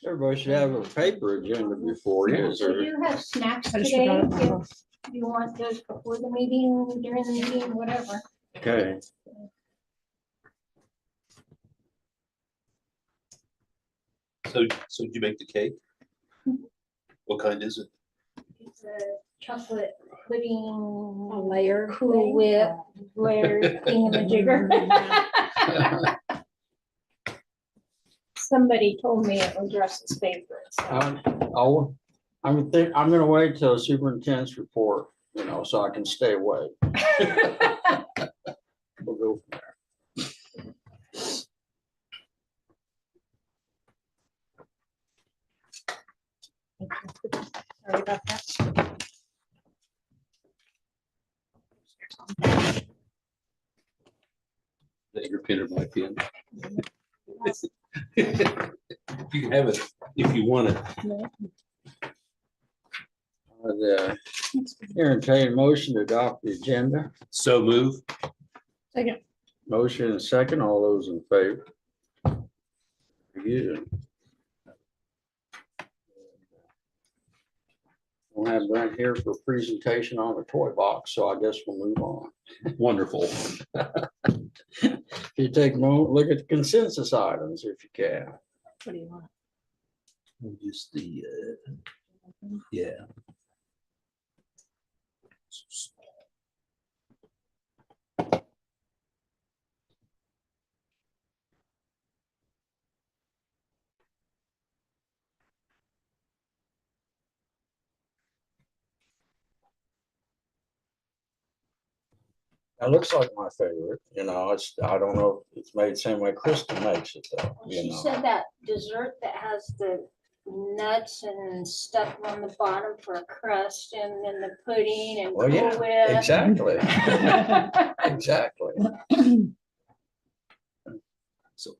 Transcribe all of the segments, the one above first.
Everybody should have a paper agenda before you. We do have snacks I just today. forgot it. If you want those before the meeting, during the meeting, whatever. Okay. So did you make the cake? Mhm. What kind is it? It's a chocolate pudding. A layer Cool thing? Whip, layer thingamajigger. Somebody told me it was Russ's favorite. So. I'm gonna wait till the superintendent's report, so I can stay away. We'll go from there. Sorry about that. That your pen or my pen? You can have it if you want it. The entertain motion to adopt the agenda. So move. Second. Motion and second. All those in favor? You. We'll have Brent here for a presentation on the toy box, so I guess we'll move on. Wonderful. If you take a moment, look at the consensus items if you can. What do you want? Just the, yeah. It looks like my favorite, I don't know if it's made the same way Kristen makes it though, She said that dessert that has the nuts and stuff on the bottom for a crust, and then the pudding and Well, Cool yeah, Whip. exactly. Exactly. So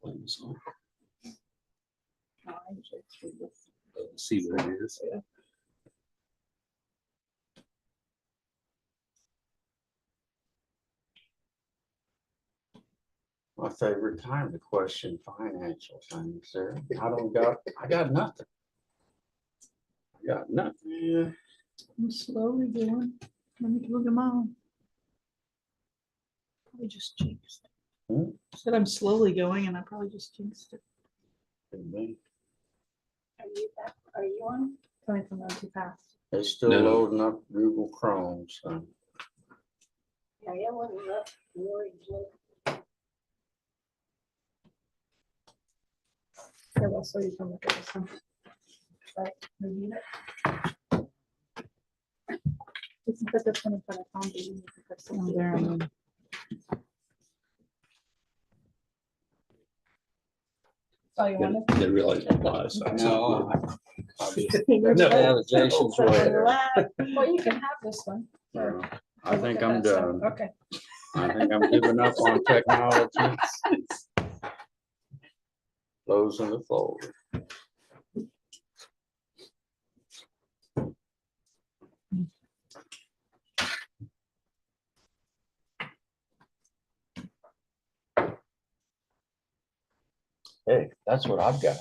see what it is. My favorite time to question financial things there. I got nothing. I got nothing. Yeah. I'm slowly going. Let me look at mine. Probably just jinxed it. Hmm? Said I'm slowly going and I probably just jinxed it. Could be. Are you on? Coming from that too fast. It's still No. loading up Google Chrome, so. Yeah, I wasn't worried. Yeah, well, so you can look at this one. Right, review it. Just put this one in front of Tom. Oh, there, and then- Oh, you wanted? Didn't realize it was. No. I'll just No. have Jason's way there. Well, you can have this one. No, I think I'm done. Okay. I think I'm giving up on technology. Closing the folder. Hey, that's what I've got.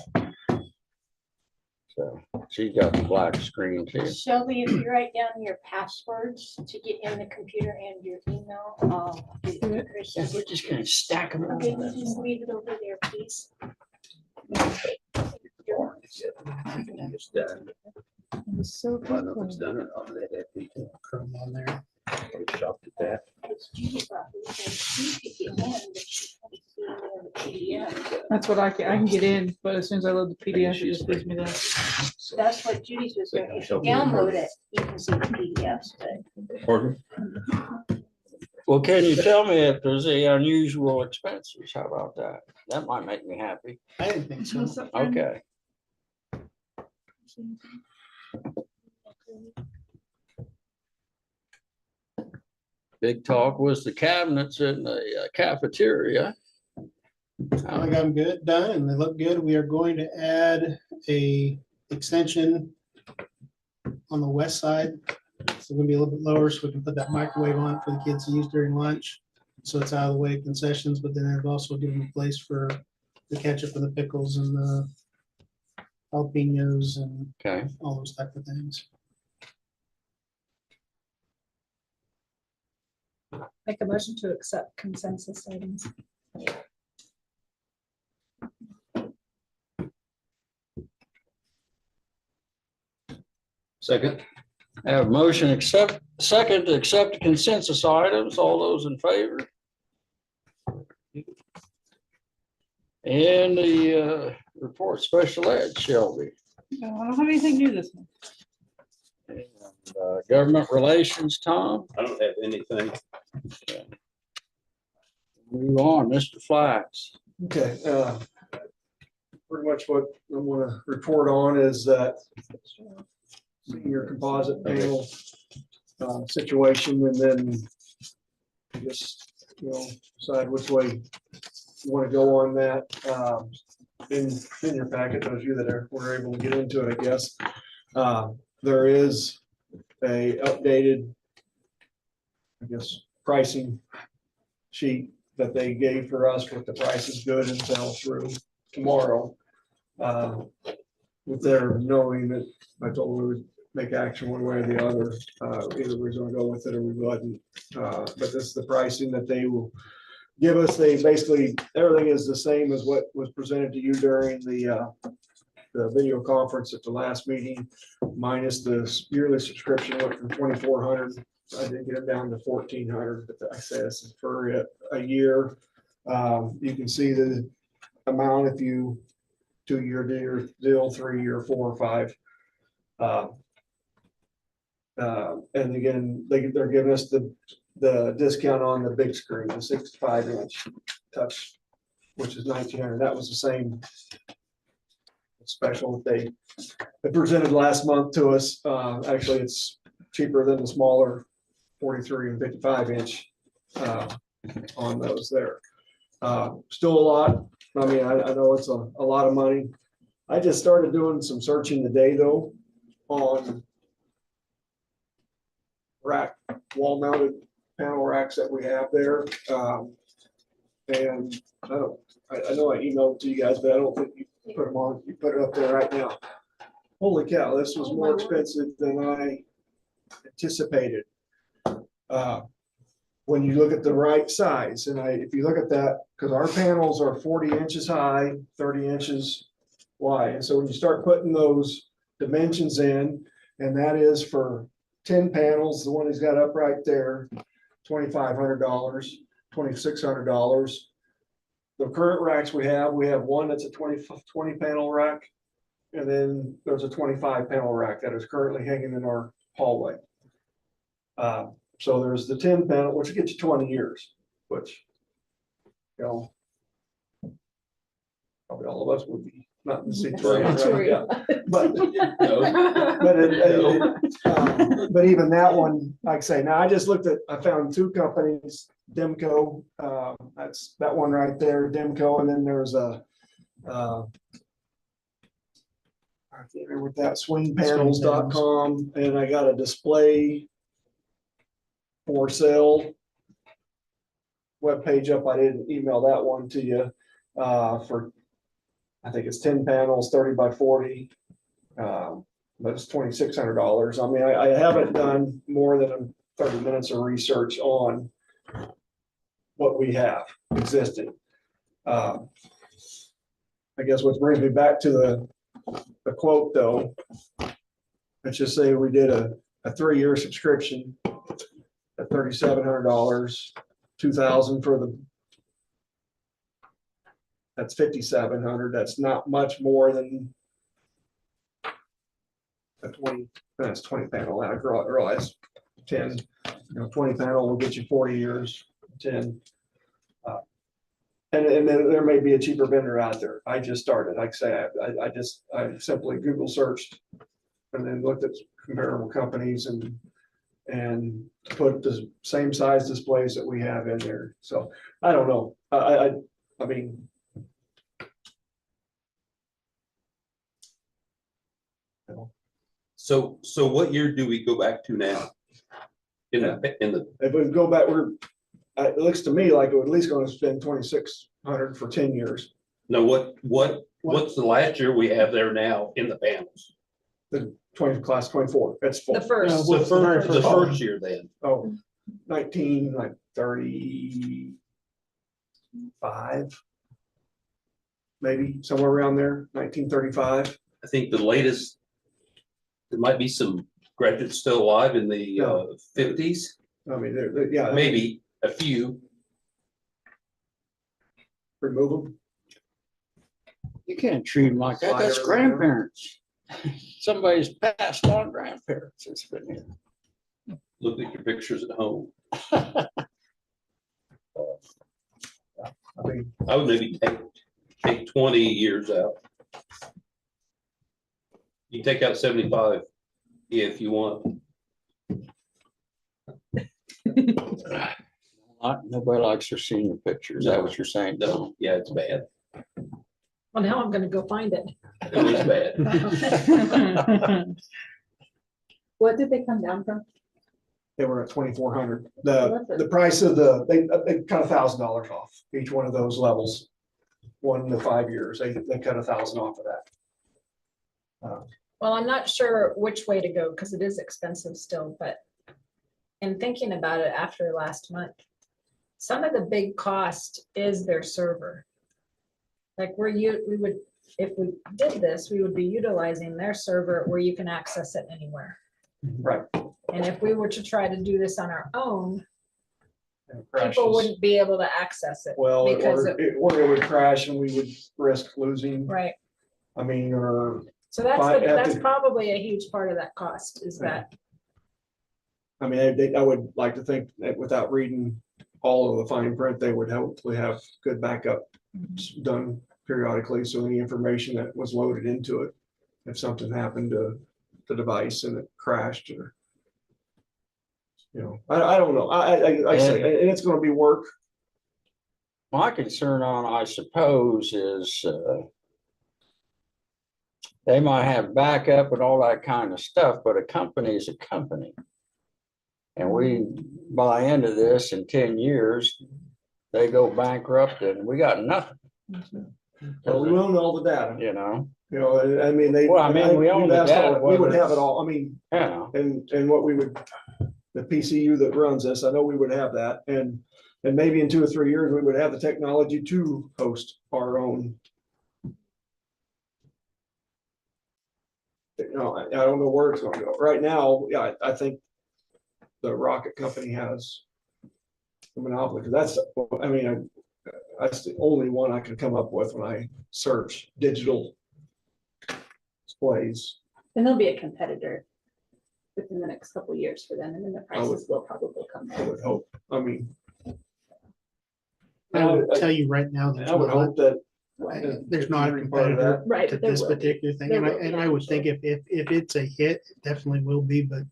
So she got the black screen too. Shelby, if you write down your passwords to get in the computer and your email, give it to Chris. Yeah, we're just gonna stack them Okay, up. you just leave it over there, please. It's done. It was so I don't know if it's cool. done or not. They had detail Chrome on there. I shopped at that. It's Judy's office, and she could get in, but she can't see any of the PDF. That's what I can get in, but as soon as I load the PDF, it she's just gives me that. So, That's what Judy's was doing. If you download it, you can see the PDFs, but pardon? Well, can you tell me if there's any unusual expenses? How about that? That might make me happy. I didn't think so. What's up, friend? Okay. Big talk was the cabinets in the cafeteria. I got them good, done, and they look good. We are going to add a extension on the west side. So we're gonna be a little bit lower, so we can put that microwave on it for the kids to use during lunch. So it's out of the way of concessions, but then there's also giving a place for the ketchup and the pickles and the jalapenos and Okay, all those type of things. Make a motion to accept consensus items. Second. I have a motion second to accept the consensus items. All those in favor? And the report special ed, Shelby. No, I don't have anything new this month. And, government relations, Tom. I don't have anything. Move on, Mr. Flax. Okay, pretty much what I want to report on is that senior composite panel situation, and then I guess, decide which way you want to go on that. In your packet, those of you that were able to get into it, I guess, there is a updated, I guess, pricing sheet that they gave for us with the prices good until through tomorrow. With their knowing that I told them we would make action one way or the other, either we're gonna go with it or we wouldn't. But this is the pricing that they will give us. They basically, everything is the same as what was presented to you during the video conference at the last meeting, minus the yearly subscription went from 2,400. I did get it down to 1,400, but I say this is for a year. You can see the amount if you 2-year deal, 3-year, 4 or 5. And again, they're giving us the discount on the big screen, the 65-inch touch, which is 1,900. That was the same special that they presented last month to us. Actually, it's cheaper than the smaller 43 and 55-inch on those there. Still a lot. I mean, I know it's a lot of money. I just started doing some searching today though on wall mounted panel racks that we have there. And I know I emailed it to you guys, but I don't think you put them on. You put it up there right now. Holy cow, this was more expensive than I anticipated. When you look at the right size, and if you look at that, because our panels are 40 inches high, 30 inches wide. And so when you start putting those dimensions in, and that is for 10 panels, the one he's got up right there, $2,500, $2,600. The current racks we have one that's a 20 panel rack, and then there's a 25 panel rack that is currently hanging in our hallway. So there's the 10 panel, which gets you 20 years, which, probably all of us would be not in the situation, right? Yeah. But even that one, like I say, now I found 2 companies, Demco, that's that one right there, Demco, and then there's I can't remember what that, swingpanels.com, and I got a display for sale webpage up. I didn't email that one to you for, I think it's 10 panels, 30 by 40. But it's $2,600. I mean, I haven't done more than 30 minutes of research on what we have existing. I guess what brings me back to the quote though, let's just say we did a 3-year subscription at $3,700, $2,000 for that's $5,700. That's not much more than a 20. That's 20 panel. I realize 10. 20 panel will get you 40 years. 10. And then there may be a cheaper vendor out there. I just started. Like I say, I simply Google searched and then looked at comparable companies and put the same size displays that we have in there. So I don't know. I mean, So what year do we go back to now? In the, If we go back, it looks to me like it would at least gonna spend 2,600 for 10 years. no, what's the last year we have there now in the panels? The class 24, that's full. The first. Well, The first year then, Oh, 19, like 35. Maybe somewhere around there, 1935. I think the latest, there might be some graduates still alive in the No. 50s, I mean, yeah. I mean, maybe a few. remove them. You can't treat them like that. Slide That's everything down. grandparents. Somebody's passed on grandparents. It's been here. Look at your pictures at home. I mean, I would maybe take 20 years out. You take out 75 if you want. Nobody likes their senior pictures. Is that what you're saying? No, yeah, it's bad. Well, now I'm gonna go find it. It is bad. What did they come down from? they were at 2,400. What's it? The price of they cut $1,000 off each one of those levels. 1 to 5 years, they cut 1,000 off of that. Well, I'm not sure which way to go because it is expensive still, but in thinking about it after last month, some of the big cost is their server. Like we would, if we did this, we would be utilizing their server where you can access it anywhere. Right. And if we were to try to do this on our own, And it people crashes. wouldn't be able to access it. Well, because or it would crash and we would risk losing, Right. I mean, or, So that's, But at that's the- probably a huge part of that cost is that, I mean, I would like to think that without reading all of the fine print, they would hopefully have good backup done periodically. So any information that was loaded into it, if something happened to the device and it crashed or, you know, I don't know. I say, and it's gonna be work. My concern on, I suppose, is they might have backup and all that kind of stuff, but a company is a company. And we, by the end of this, in 10 years, they go bankrupt and we got nothing, Well, we own all the data, you know? you know, I mean, Well, I mean, we own we've the asked all- data, We would whether have it all. I mean, Yeah. and what we would, the PCU that runs this, I know we would have that. And maybe in 2 or 3 years, we would have the technology to host our own. You know, I don't know where it's gonna go. Right now, yeah, I think the rocket company has a monopoly, because that's, I mean, that's the only one I can come up with when I search digital displays. And there'll be a competitor within the next couple of years for them, and then the prices will probably come I down. would hope. I mean, I would tell you right now, there's I would not, hope that. there's not a You're part of competitor right, to but there this will be. particular thing. There And I, will be, and I I'm would think if it's a hit, it definitely will be, but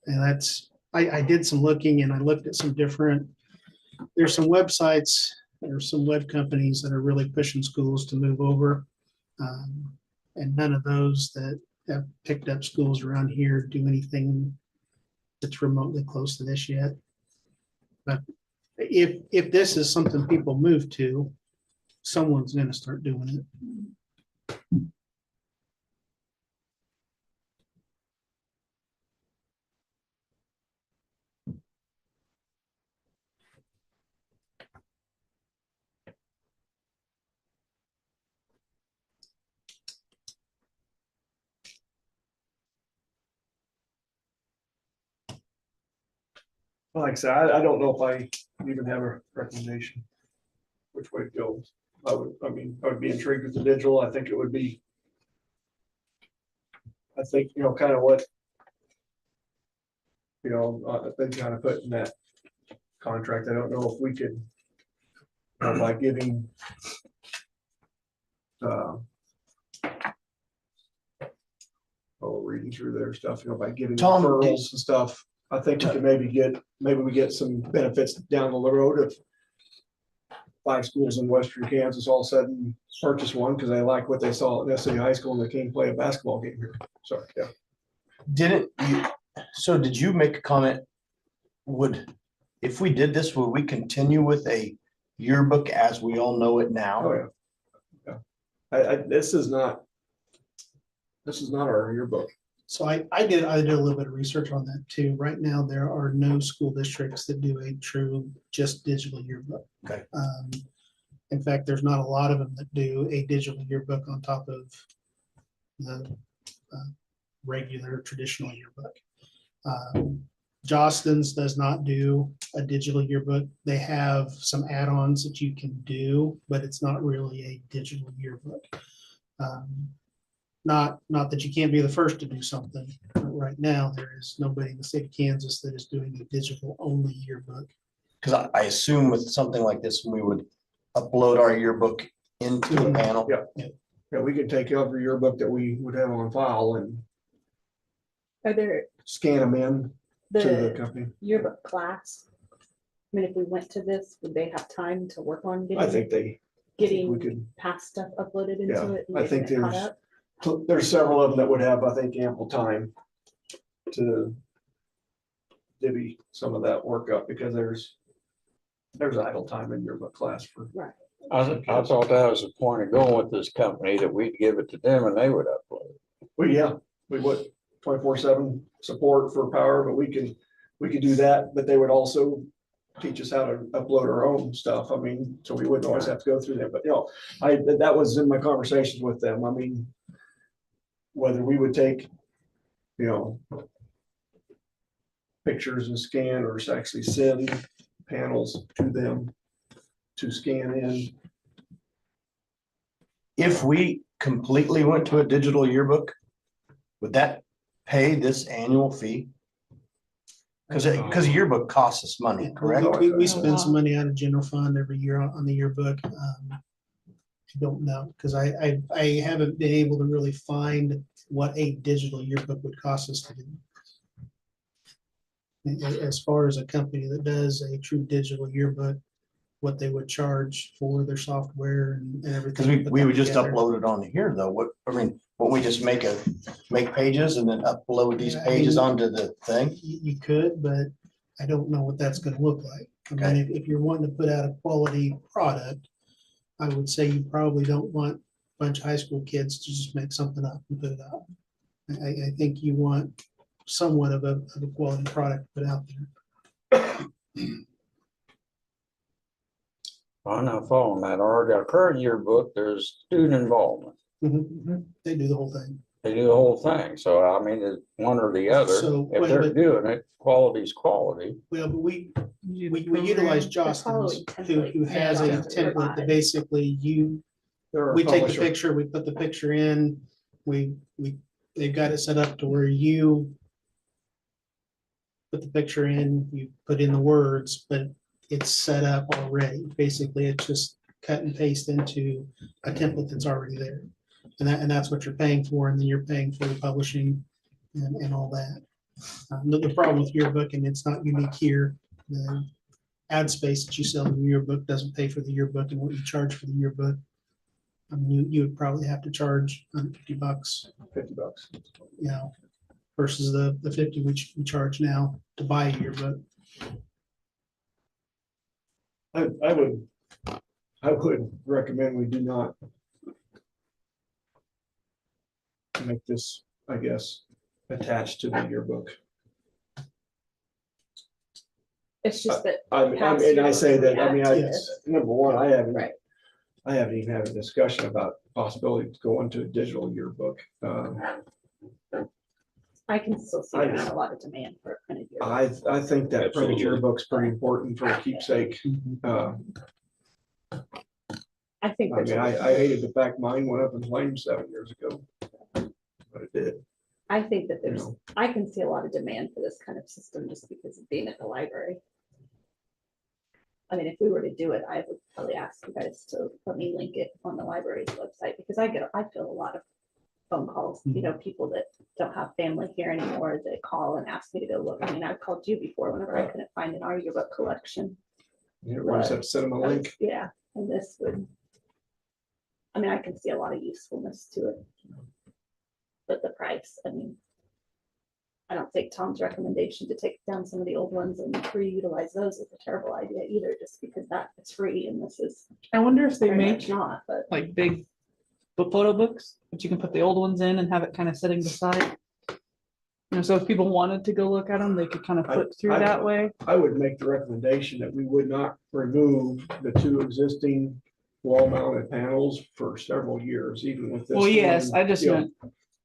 and that's, I did some looking and I looked at some different, there's some websites, there's some web companies that are really pushing schools to move over. And none of those that have picked up schools around here do anything that's remotely close to this yet. But if this is something people move to, someone's gonna start doing it. Like I said, I don't know if I even have a recommendation. Which way it goes. I would be intrigued with the digital. I think it would be. I think, you know, kind of what. You know, they kind of put in that contract. I don't know if we could. By giving. Reading through their stuff, you know, by giving Tom, referrals and stuff. I think we could maybe we get some benefits down the road of 5 schools in western Kansas all of a sudden purchase one because they like what they saw at Nestle High School and they came play a basketball game here. Sorry, yeah. So did you make a comment? If we did this, would we continue with a yearbook as we all know it now? Oh, yeah. This is not our yearbook. So I did a little bit of research on that too. Right now, there are no school districts that do a true just digital yearbook. Okay. In fact, there's not a lot of them that do a digital yearbook on top of the regular traditional yearbook. Jostens does not do a digital yearbook. They have some add-ons that you can do, but it's not really a digital yearbook. Not that you can't be the first to do something. But right now, there is nobody in the state of Kansas that is doing a digital only yearbook. Because I assume with something like this, we would upload our yearbook into the panel. Yeah, we could take every yearbook that we would have on file and Are there scan them in to the the company. yearbook class? I mean, if we went to this, would they have time to work on I getting, think we getting could, past stuff uploaded into Yeah, it? and I think getting it caught up? there's several of them that would have, I think, ample time to divvy some of that work up because there's idle time in yearbook class for. Right. I thought that was the point of going with this company, that we'd give it to them and they would upload it. Well, yeah, we would 24/7 support for power, but we could do that, but they would also teach us how to upload our own stuff. I mean, so we wouldn't always have to go through that, but that was in my conversations with them. I mean, whether we would take, pictures and scan or actually send panels to them to scan in. If we completely went to a digital yearbook, would that pay this annual fee? Because a yearbook costs us money, correct? We spend some money out of general fund every year on the yearbook. I don't know, because I haven't been able to really find what a digital yearbook would cost us to do. As far as a company that does a true digital yearbook, what they would charge for their software and everything. Because we would just upload it on here though. Won't we just make pages and then upload these Yeah, I pages mean, onto the thing? You could, but I don't know what that's gonna look like. I mean, if you're wanting to put out a quality product, I would say you probably don't want a bunch of high school kids to just make something up and put it out. I think you want somewhat of a quality product put out there. I'm not following that. Our current yearbook, there's student involvement. They do the whole thing. They do the whole thing. So I mean, it's one or the other. So, If they're doing it, quality's quality. Well, but we utilize Jostens, who has a Yeah. template that basically They're a we take the publisher. picture, we put the picture in, they've got it set up to where you put the picture in, you put in the words, but it's set up already. Basically, it's just cut and paste into a template that's already there. And that's what you're paying for, and then you're paying for the publishing and all that. The problem with yearbook, and it's not unique here, the ad space that you sell in the yearbook doesn't pay for the yearbook and what you charge for the yearbook. I mean, you would probably have to charge $150, $50. Versus the 50 which we charge now to buy a yearbook. I would recommend we do not make this, I guess, attached to the yearbook. It's just that. And I say that, I mean, Yes. number one, I Right. haven't even had a discussion about the possibility of going to a digital yearbook. I can still see there's a lot of demand for a printed yearbook. I think that printed Absolutely. yearbook's pretty important for a keepsake. I think. I there's mean, a- I hated the fact mine went up in flames 7 years ago. But it did. I think that there's, know. I can see a lot of demand for this kind of system just because of being at the library. I mean, if we were to do it, I would probably ask you guys to let me link it on the library's website because I feel a lot of phone calls, people that don't have family here anymore that call and ask me to go look. I mean, I've called you before whenever I couldn't find an audiobook collection. You just have to send them a link. Yeah, and this would, I mean, I can see a lot of usefulness to it. But the price, I mean, I don't think Tom's recommendation to take down some of the old ones and reutilize those is a terrible idea either, just because that is free and this is I wonder if they very make much not, but. like big book photo books, but you can put the old ones in and have it kind of sitting beside. So if people wanted to go look at them, they could kind of flip through that way. I would make the recommendation that we would not remove the 2 existing wall mounted panels for several years, even with this. Well, yes, one, I just you know, meant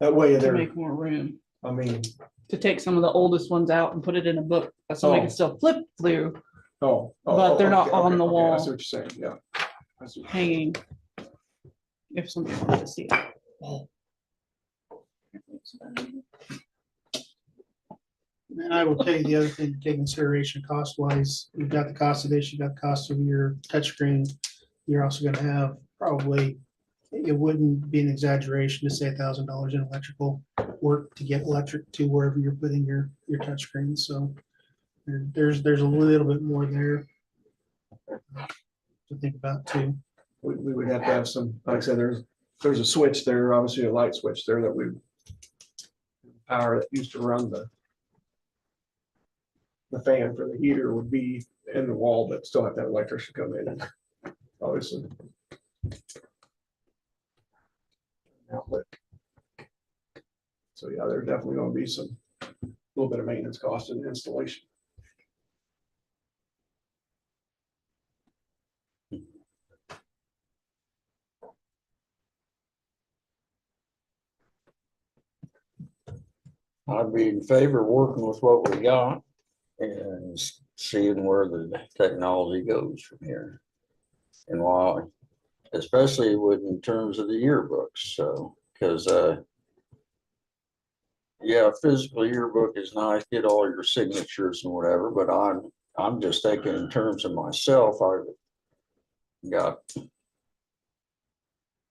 that way to there, make more room, I mean, to take some of the oldest ones out and put it in a book that somebody Oh. can still flip through, but they're not on the I wall. see what you're saying, yeah. I see what you're saying. hanging. If somebody wanted to see it. And I will tell you the other thing to take consideration cost wise, you've got the cost of this, you've got the cost of your touchscreen. You're also gonna have probably, it wouldn't be an exaggeration to say $1,000 in electrical work to get electric to wherever you're putting your touchscreen. So there's a little bit more there to think about too. We would have to have some, like I said, there's a switch there, obviously a light switch there that we power that used to run the fan for the heater would be in the wall, but still have that electrician come in and obviously. Outlet. So yeah, there's definitely gonna be some, little bit of maintenance cost in the installation. I'd be in favor of working with what we got and seeing where the technology goes from here. And why, especially with in terms of the yearbooks, so, because yeah, physical yearbook is nice, get all your signatures and whatever, but I'm just thinking in terms of myself, I've got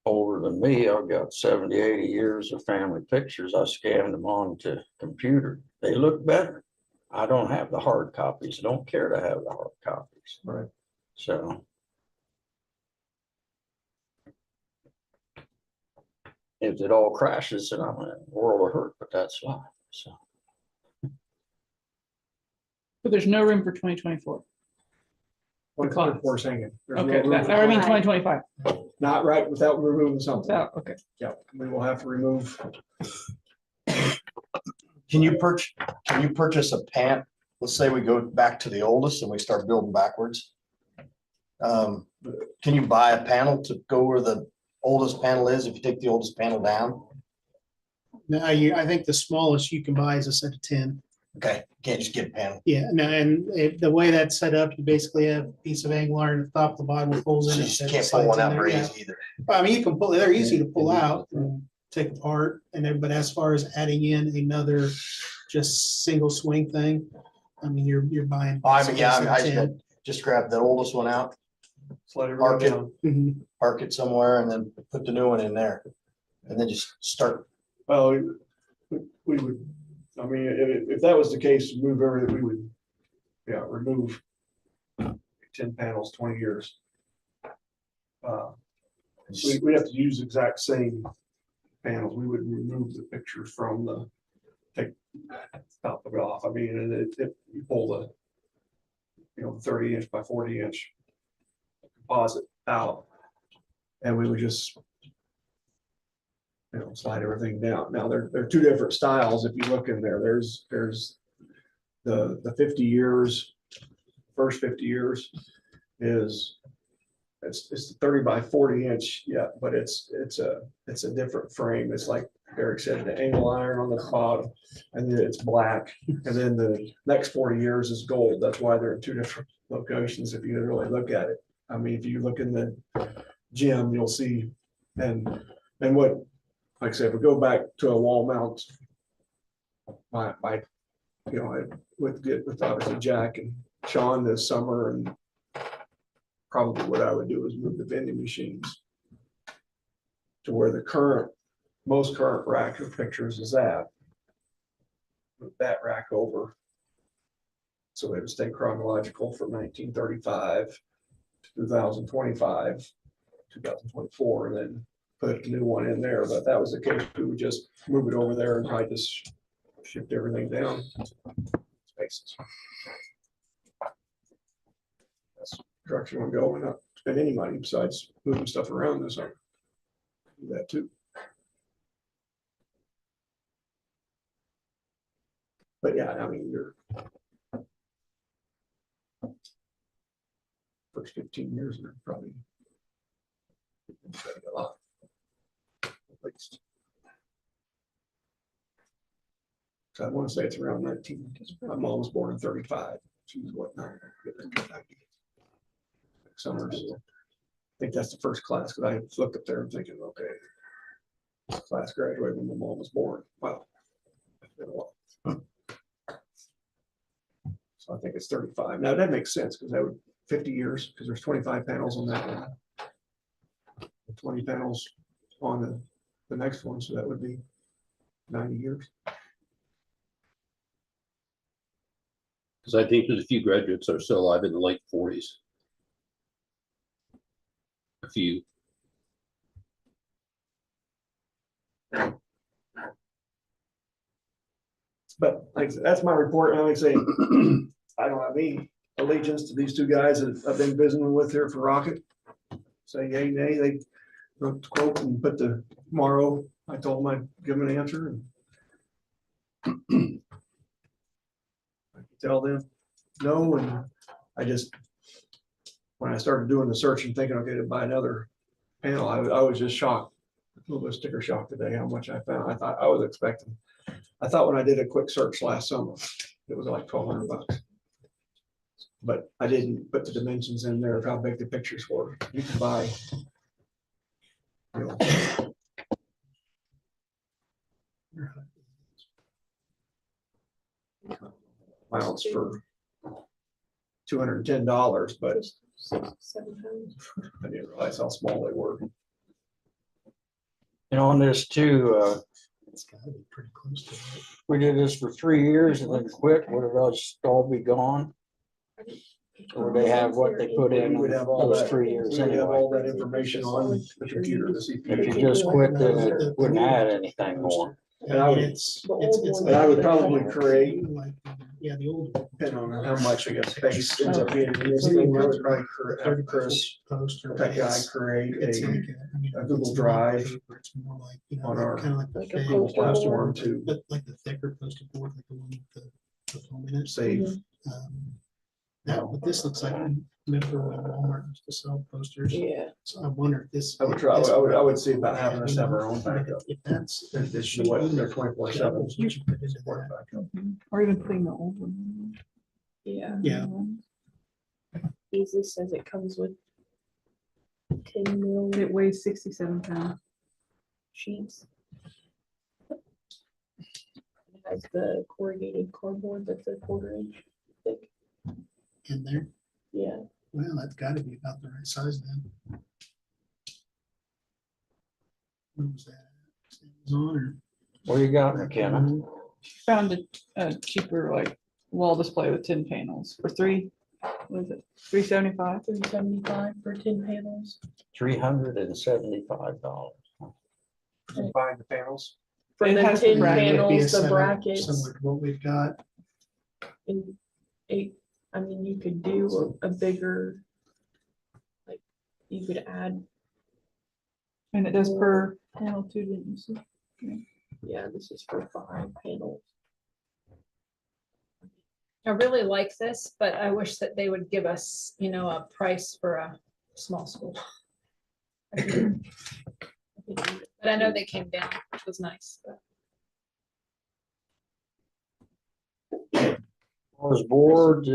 older than me, I've got 70, 80 years of family pictures. I scanned them onto computer. They look better. I don't have the hard copies. I don't care to have the hard copies. Right. So if it all crashes, then I'm in a world of hurt, but that's fine. So But there's no room for 2024. Of course, hanging. There's no Okay, room that- for- or I mean 2025. Not right without removing something. Okay. Yeah, we will have to remove. Can you purchase a let's say we go back to the oldest and we start building backwards. Can you buy a panel to go where the oldest panel is if you take the oldest panel down? Now, I think the smallest you can buy is a set of 10. Okay, can't just get a panel. Yeah, no, and the way that's set up, you basically have a piece of angle iron at the top, the bottom with holes So in you it. just that can't pull slides one in out there, very yeah. easy either. I mean, you can pull, they're easy to pull out and take apart and then, but as far as adding in another just single swing thing, I mean, you're buying. I mean, yeah, I basically just meant, just grab the oldest one out, Slide it Mark it. down. Mhm. park it somewhere and then put the new one in there. And then just start. Well, we would, I mean, if that was the case, move everything, we would, yeah, remove 10 panels, 20 years. We'd have to use exact same panels. We would remove the pictures from top of it off. I mean, and you pull the, 30-inch by 40-inch composite out, and we would just, slide everything down. Now, there are 2 different styles. If you look in there, there's the 50 years, first 50 years is, it's 30 by 40-inch, yeah, but it's a different frame. It's like Eric said, the angle iron on the bottom, and then it's black. And then the next 40 years is gold. That's why they're in 2 different locations if you really look at it. I mean, if you look in the gym, you'll see, and what, like I said, if we go back to a wall mount, with obviously Jack and Sean this summer, and probably what I would do is move the vending machines to where the most current rack of pictures is at. Move that rack over. So it would stay chronological from 1935 to 2025, 2024, and then put a new one in there. But if that was the case, we would just move it over there and probably just shift everything down. Spaces. That's the direction I'm going, not spend any money besides moving stuff around this. I do that too. But yeah, I mean, your first 15 years are probably a lot. At least. So I want to say it's around 19, because my mom was born in 35. She was what, 9? Summers. I think that's the first class, because I looked up there and thinking, okay, this class graduated when my mom was born. Wow. That's been a while. So I think it's 35. Now that makes sense, because that would 50 years, because there's 25 panels on that one. 20 panels on the next one, so that would be 90 years. Because I think there's a few graduates that are still alive in the late 40s. A few. But like I said, that's my report. And I would say, I don't have any allegiance to these two guys that I've been visiting with here for Rocket. Say yay, nay, they wrote the quote and put the tomorrow. I told them I'd give them an answer. And I could tell them no. And I just, when I started doing the search and thinking, okay, to buy another panel, I was just shocked, a little bit of sticker shock today, how much I found. I thought I was expecting. I thought when I did a quick search last summer, it was like $1,200. But I didn't put the dimensions in there of how big the pictures were. You can buy, you know, mounts for $210, but I didn't realize how small they were. And on this too, It's gotta be pretty close to it. we did this for 3 years and then quit. Would it just all be gone? Or they have what they put in We would have all those that. 3 years We would have anyway? all that information on the computer, the CPU. If you just quit, then it wouldn't add anything more. And I would- It's And I would probably create, like, yeah, the old one. depending on how much I guess space ends up being in this thing, I would probably have Chris, Poster. that guy, create It's like a Google it's not Drive paper, it's more like, you know, on our kind of like like the a big Google poster platform to But like the thicker poster board, like the one with the foam in it. save. Now, but this looks like, remember when Walmart used to sell posters? Yeah. So I wonder if this. I would try, I would see about having us have our own But backup. if that's. In addition to what they're 24/7. What you put into support that. backup. Or even putting the old one. in. Yeah. Yeah. Easily says it comes with 10 mil It weighs 67 pounds. sheets. It has the corrugated cardboard that's a 1/4 inch thick. In there, Yeah. well, that's gotta be about the right size then. What was that? Amazon or? What do you got, McKenna? Found a cheaper like wall display with 10 panels for what is it, $375? $375 for 10 panels. $375. Buying the panels. For It the has 10 the bracket. It'd be a panels, the similar- brackets, Similar to what we've got. and I mean, you could do a bigger, like, you could add, And it does per panel too, didn't you see? yeah, this is for 5 panels. I really like this, but I wish that they would give us, you know, a price for a small school. But I know they came down, which was nice. but- Was board,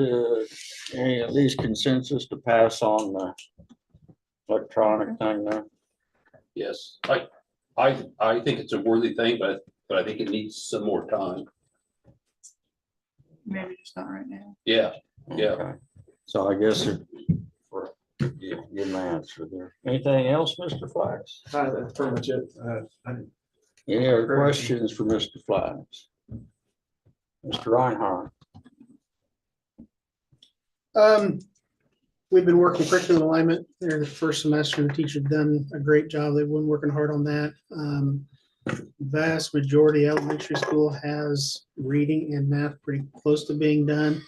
any at least consensus to pass on the electronic thing there? Yes, I think it's a worthy thing, but I think it needs some more time. Maybe just not right now. Yeah, Yeah. Okay. So I guess give my answer there. Anything else, Mr. Flax? That's pretty much it. Any other questions for Mr. Flax? Mr. Reinhardt? We've been working curriculum alignment. They're the first semester, and the teachers have done a great job. They've been working hard on that. vast majority elementary school has reading and math pretty close to being done.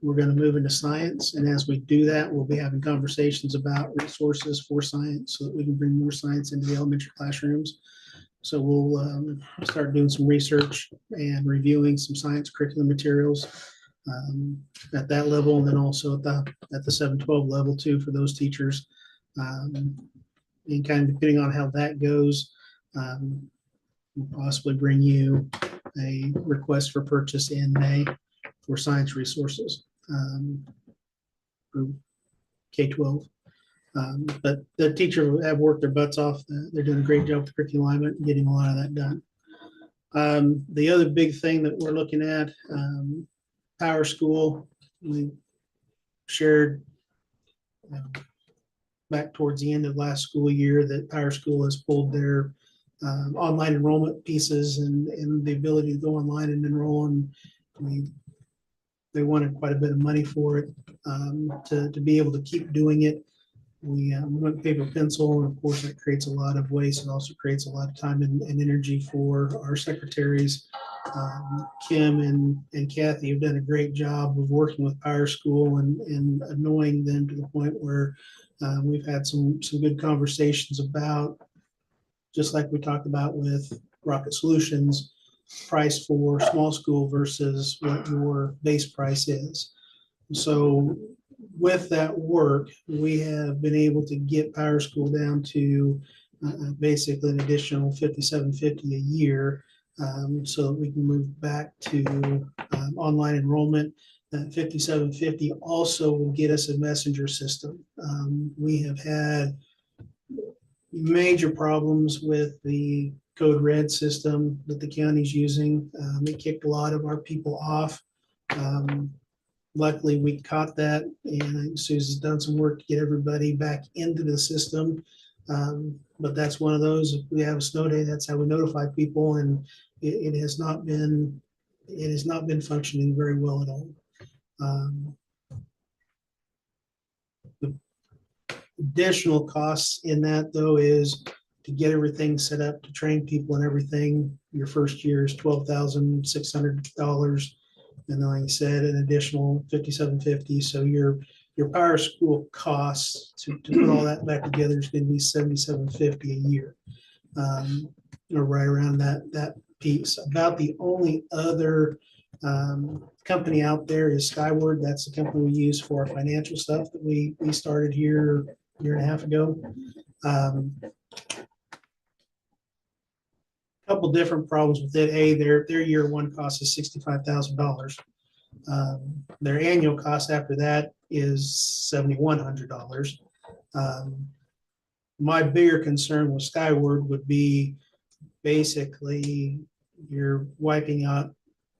We're going to move into science, and as we do that, we'll be having conversations about resources for science so that we can bring more science into the elementary classrooms. So we'll start doing some research and reviewing some science curriculum materials at that level, and then also at the 7-12 level too for those teachers. And kind of depending on how that goes, we'll possibly bring you a request for purchase in May for science resources for K-12. But the teachers have worked their butts off. They're doing a great job with curriculum alignment and getting a lot of that done. The other big thing that we're looking at, Power School, we shared back towards the end of last school year that Power School has pulled their online enrollment pieces and the ability to go online and enroll. And they wanted quite a bit of money for it to be able to keep doing it. We went paper pencil, and of course that creates a lot of waste. It also creates a lot of time and energy for our secretaries. Kim and Kathy have done a great job of working with Power School and annoying them to the point where we've had some good conversations about, just like we talked about with Rocket Solutions, price for small school versus what your base price is. So with that work, we have been able to get Power School down to basically an additional $57.50 a year, so that we can move back to online enrollment. That $57.50 also will get us a messenger system. We have had major problems with the Code Red system that the county's using. It kicked a lot of our people off. Luckily, we caught that, and Susan's done some work to get everybody back into the system. But that's one of those, if we have a snow day, that's how we notify people, and it has not been functioning very well at all. The additional costs in that, though, is to get everything set up, to train people and everything. Your first year is $12,600. And then, like I said, an additional $57.50. So your Power School costs to put all that back together is going to be $77.50 a year, or right around that piece. About the only other company out there is Skyward. That's the company we use for our financial stuff that we started here a year and a half ago. Couple different problems with it. Their year one cost is $65,000. Their annual cost after that is $7,100. My bigger concern with Skyward would be basically you're wiping out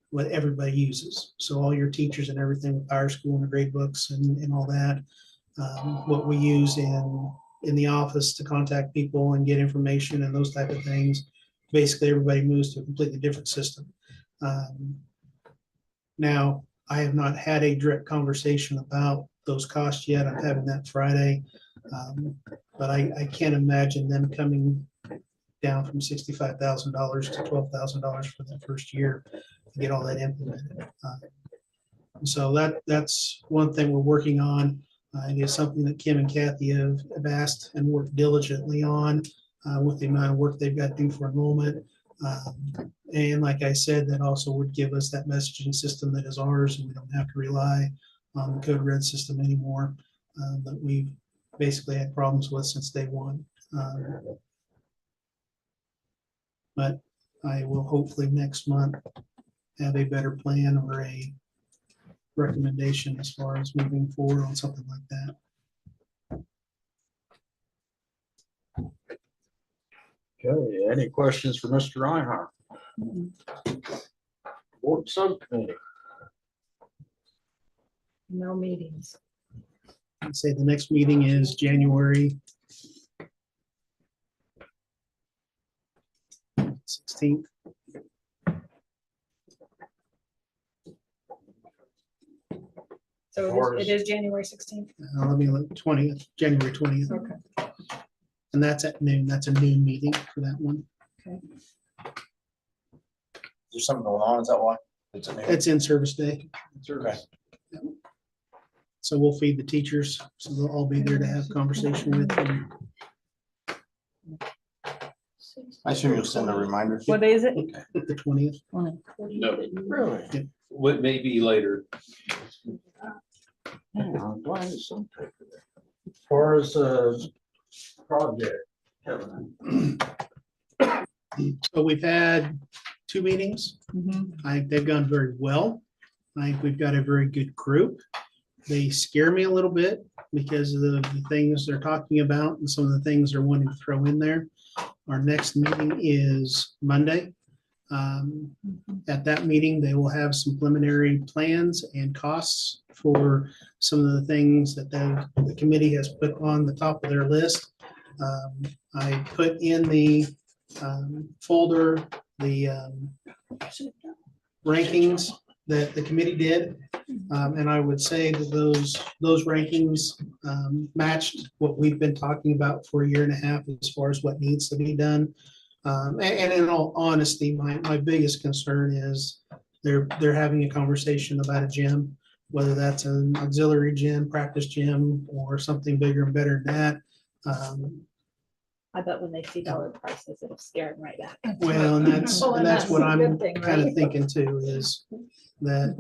what everybody uses. So all your teachers and everything with Power School and the grade books and all that, what we use in the office to contact people and get information and those type of things. Basically, everybody moves to a completely different system. Now, I have not had a direct conversation about those costs yet. I'm having that Friday. But I can't imagine them coming down from $65,000 to $12,000 for that first year to get all that implemented. So that's one thing we're working on. It is something that Kim and Kathy have asked and worked diligently on with the amount of work they've got to do for enrollment. And like I said, that also would give us that messaging system that is ours, and we don't have to rely on the Code Red system anymore that we've basically had problems with since day one. But I will hopefully next month have a better plan or a recommendation as far as moving forward on something like that. Okay, any questions for Mr. Reinhardt? Board subcommittee. No meetings. I'd say the next meeting is January 16th. So it is January 16th. Let me look, 20th, January 20th. Okay. And that's at noon. That's a noon meeting for that one. there something going on? Is that why? It's a new- It's in service day. Okay. So we'll feed the teachers, so they'll all be there to have conversation with them. I assume you'll send a reminder. What day is it? The 20th. No, Really? what may be later. As far as project, Kevin. So we've had 2 meetings. Mhm. I think they've gone very well. I think we've got a very good group. They scare me a little bit because of the things they're talking about and some of the things they're wanting to throw in there. Our next meeting is Monday. At that meeting, they will have some preliminary plans and costs for some of the things that the committee has put on the top of their list. I put in the folder the rankings that the committee did. And I would say that those rankings matched what we've been talking about for a year and a half as far as what needs to be done. And in all honesty, my biggest concern is they're having a conversation about a gym, whether that's an auxiliary gym, practice gym, or something bigger and better than that. I bet when they see dollar prices, it'll scare them right back. Well, and that's Well, and what that's a I'm good thing, kind of right? thinking too, is that,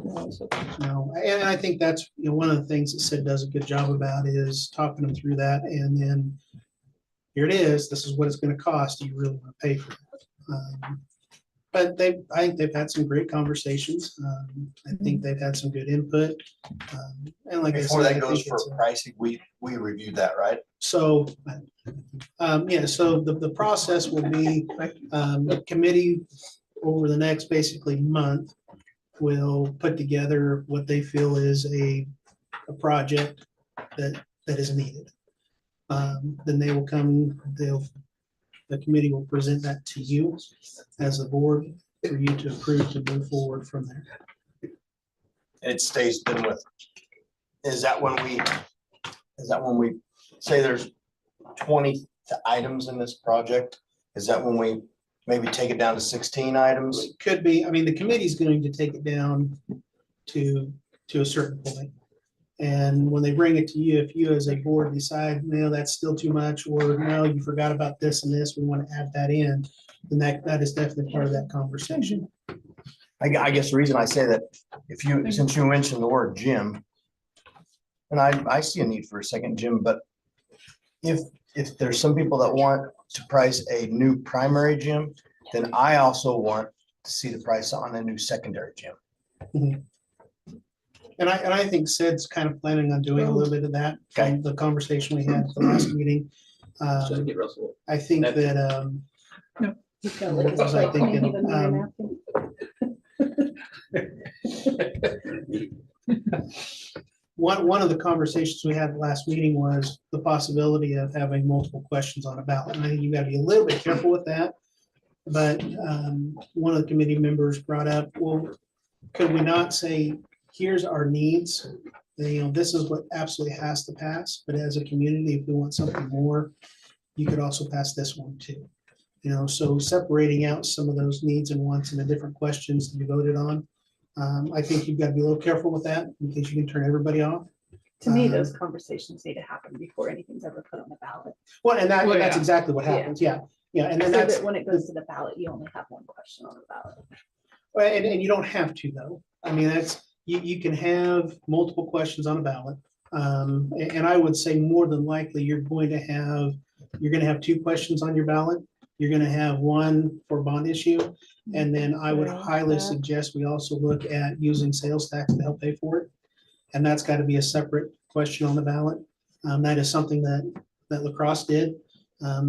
and I think that's, one of the things that Sid does a good job about is talking them through that, and then here it is, this is what it's gonna cost, do you really wanna pay for that? But I think they've had some great conversations, I think they've had some good input. And like I Before said, that I goes think for it's pricing, we reviewed that, right? so, yeah, so the process will be, the committee over the next basically month will put together what they feel is a project that is needed. Then they will come, the committee will present that to you as a board for you to approve to move forward from there. And it stays then with, is that when we say there's 20 items in this project? Is that when we maybe take it down to 16 items? It could be, I mean, the committee's going to take it down to a certain point. And when they bring it to you, if you as a board decide, no, that's still too much, or no, you forgot about this and this, we want to add that in, then that is definitely part of that conversation. I guess the reason I say that, since you mentioned the word gym, and I see a need for a second gym, but if there's some people that want to price a new primary gym, then I also want to see the price on a new secondary gym. And I think Sid's kind of planning on doing a little bit of that, from the conversation we had at the last meeting. I think that, He's gonna lick his What was I plate when he thinking? gives me your napkin. one of the conversations we had at the last meeting was the possibility of having multiple questions on a ballot. And I think you gotta be a little bit careful with that. But one of the committee members brought up, well, could we not say, here's our needs? This is what absolutely has to pass, but as a community, if we want something more, you could also pass this one too. So separating out some of those needs and wants and the different questions to be voted on. I think you've got to be a little careful with that in case you can turn everybody off. To me, those conversations need to happen before anything's ever put on the ballot. Well, and Well, that's yeah. exactly what happens. Yeah. Yeah. And then So that's, that when it goes to the ballot, you only have one question on the ballot. well, and you don't have to though. I mean, you can have multiple questions on a ballot. And I would say more than likely, you're going to have 2 questions on your ballot. You're going to have one for bond issue. And then I would highly suggest we also look at using sales tax to help pay for it. And that's got to be a separate question on the ballot. That is something that La Crosse did. I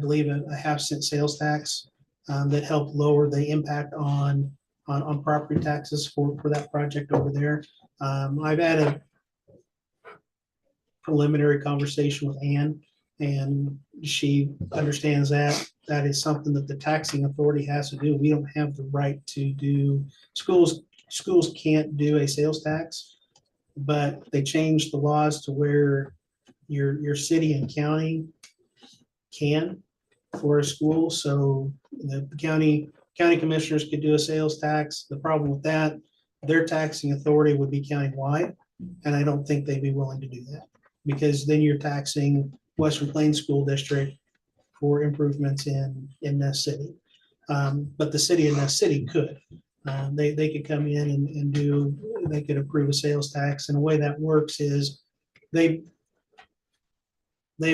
believe, a 1/2-cent sales tax that helped lower the impact on property taxes for that project over there. I've had a preliminary conversation with Ann, and she understands that is something that the taxing authority has to do. We don't have the right to do, schools can't do a sales tax, but they changed the laws to where your city and county can. for a school, so the county commissioners could do a sales tax. The problem with that, their taxing authority would be countywide, and I don't think they'd be willing to do that, because then you're taxing Western Plains School District for improvements in Ness City. But the city of Ness City could. They could come in and do, they could approve a sales tax, and the way that works is they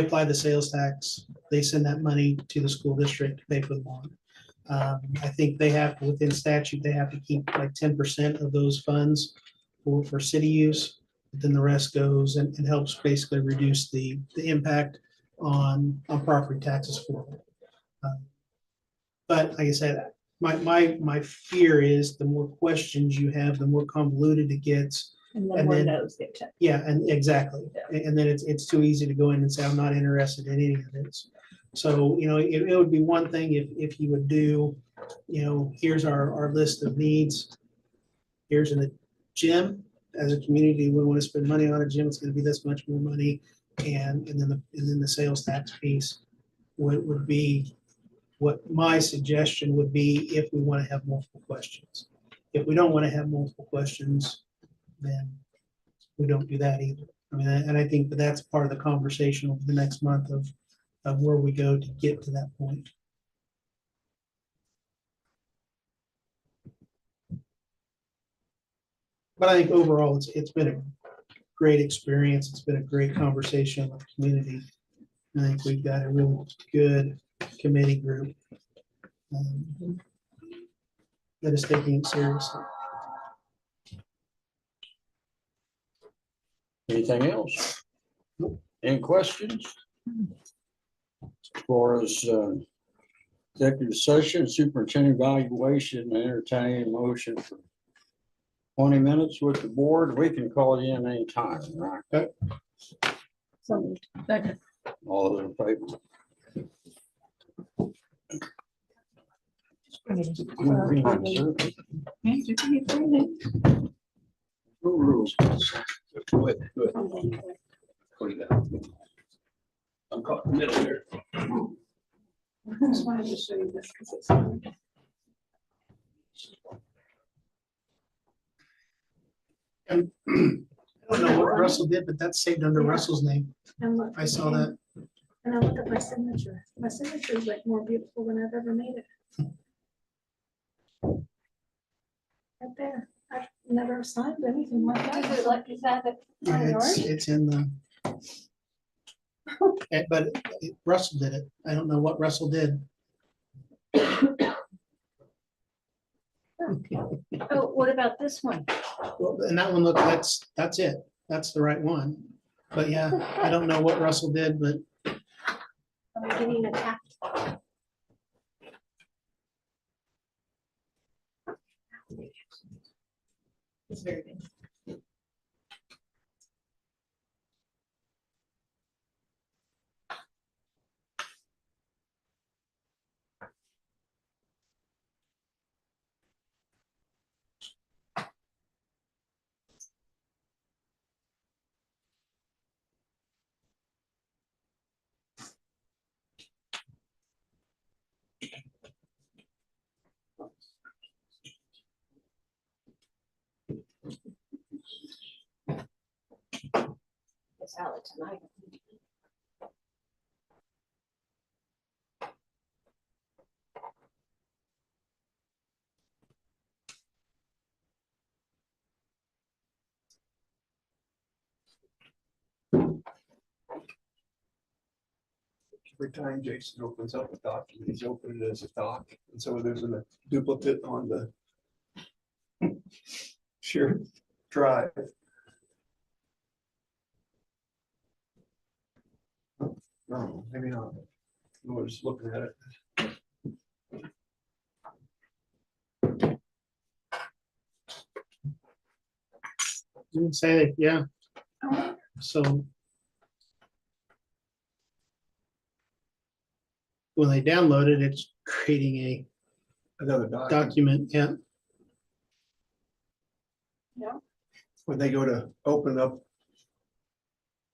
apply the sales tax, they send that money to the school district to pay for the bond. I think they have, within statute, they have to keep like 10% of those funds for city use. But then the rest goes and helps basically reduce the impact on property taxes for them. But like I said, my fear is the more questions you have, the more convoluted it gets. And And then more then- no's get checked. Yeah, and exactly. And then it's too easy to go in and say, I'm not interested in any of this. So, it would be one thing if you would do, here's our list of needs. Here's in the gym, as a community, we want to spend money on a gym, it's gonna be this much more money. And then the sales tax piece would be what my suggestion would be if we want to have multiple questions. If we don't want to have multiple questions, then we don't do that either. I mean, and I think that's part of the conversation over the next month of where we go to get to that point. But I think overall, it's been a great experience. It's been a great conversation with the community. I think we've got a really good committee group that is taking it seriously. Anything else? Any questions? As far as executive session, superintendent evaluation, and entertaining motion for 20 minutes with the board, we can call you in anytime, right? So Second. All those in favor? Rules. Go ahead, go ahead. What do you got? I'm caught in the middle here. I just wanted to show you this because it's. And I don't know what Russell did, but that's saved under Yeah. Russell's name. And look, I saw that. And I look at my signature. My signature is like more beautiful than I've ever made it. Right there. I've never signed anything like Is it that. like, is that the? Yeah, it's in the. But Russell did it. I don't know what Russell did. Oh, what about this one? Well, and that one, look, that's it. That's the right one. But yeah, I don't know what Russell did, but I'm getting attacked. It's very good. It's out tonight. Every time Jason opens up a document, he's opening it as a doc, and so there's a duplicate on the shared drive. No, maybe not. I was just looking at it. didn't say that, yeah. So when they download it, it's creating Another a document. document, yeah. When they go to open up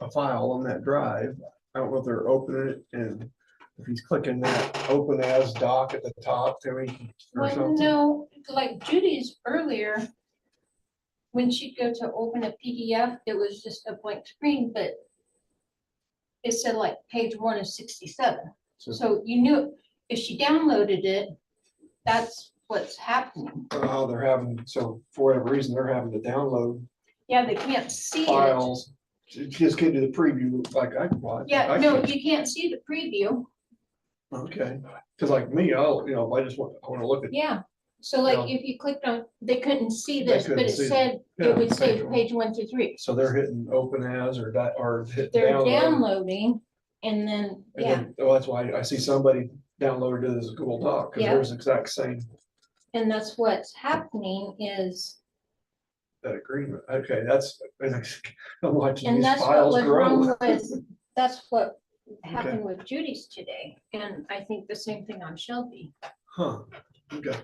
a file on that drive, I don't know if they're opening it and If he's clicking that open as doc at the top, or Well, something. no, like Judy's earlier, when she'd go to open a PDF, it was just a blank screen, but it said like page 1 of 67. So you knew if she downloaded it, that's what's happening. How they're having, so for whatever reason, they're having to download Yeah, they can't see it. files. Just get to the preview, like Yeah, no, you can't see the preview. Okay, cause like me, if I just want to look at. Yeah, so like Yeah. if you clicked on, they couldn't see They this, but couldn't it see said, Yeah, it would say page one. page 1 through 3. So they're hitting open as or hit They're download. downloading and then, And yeah, then, that's why I see somebody downloaded it as a Google Doc, cause Yeah. there's the exact same, and that's what's happening is, that agreement. Okay, I'm watching and these that's what files was grow. wrong with, that's what happened with Judy's today. And I think the same thing on Shelby. Huh, okay.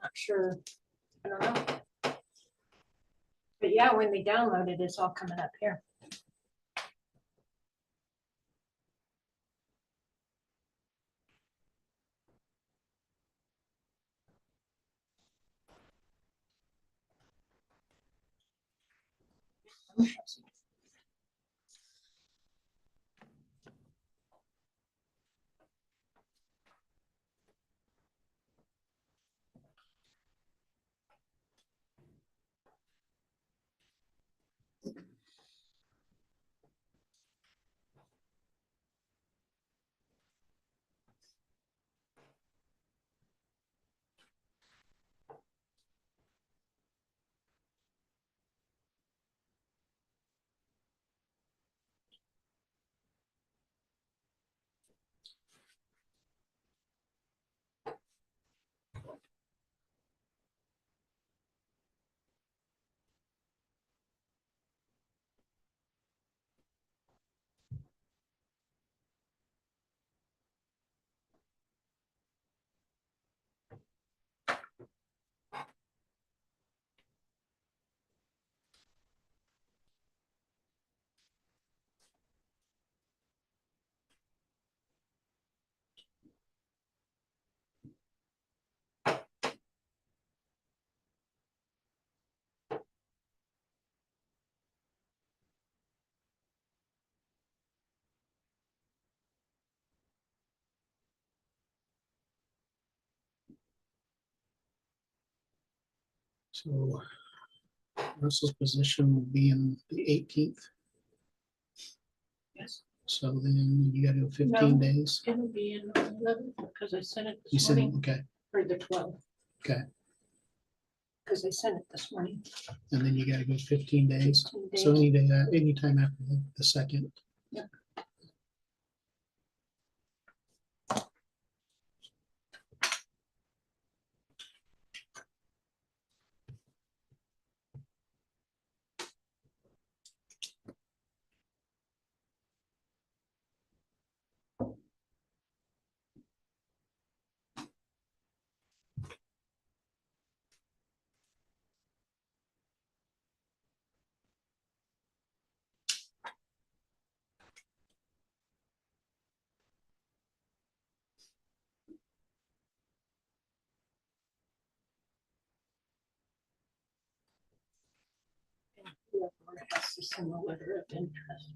Not sure, I don't know. But yeah, when they download it, it's all coming up here. So Russell's position will be in the 18th. Yes. So then you gotta go 15 No. days. It'll be in 11, because I sent it You this said, morning, okay, or the 12th. Okay. Because I sent it this morning. and then you gotta go 15 days. 15 days. So anytime after the second. Yeah. Whoever has to send a letter of interest.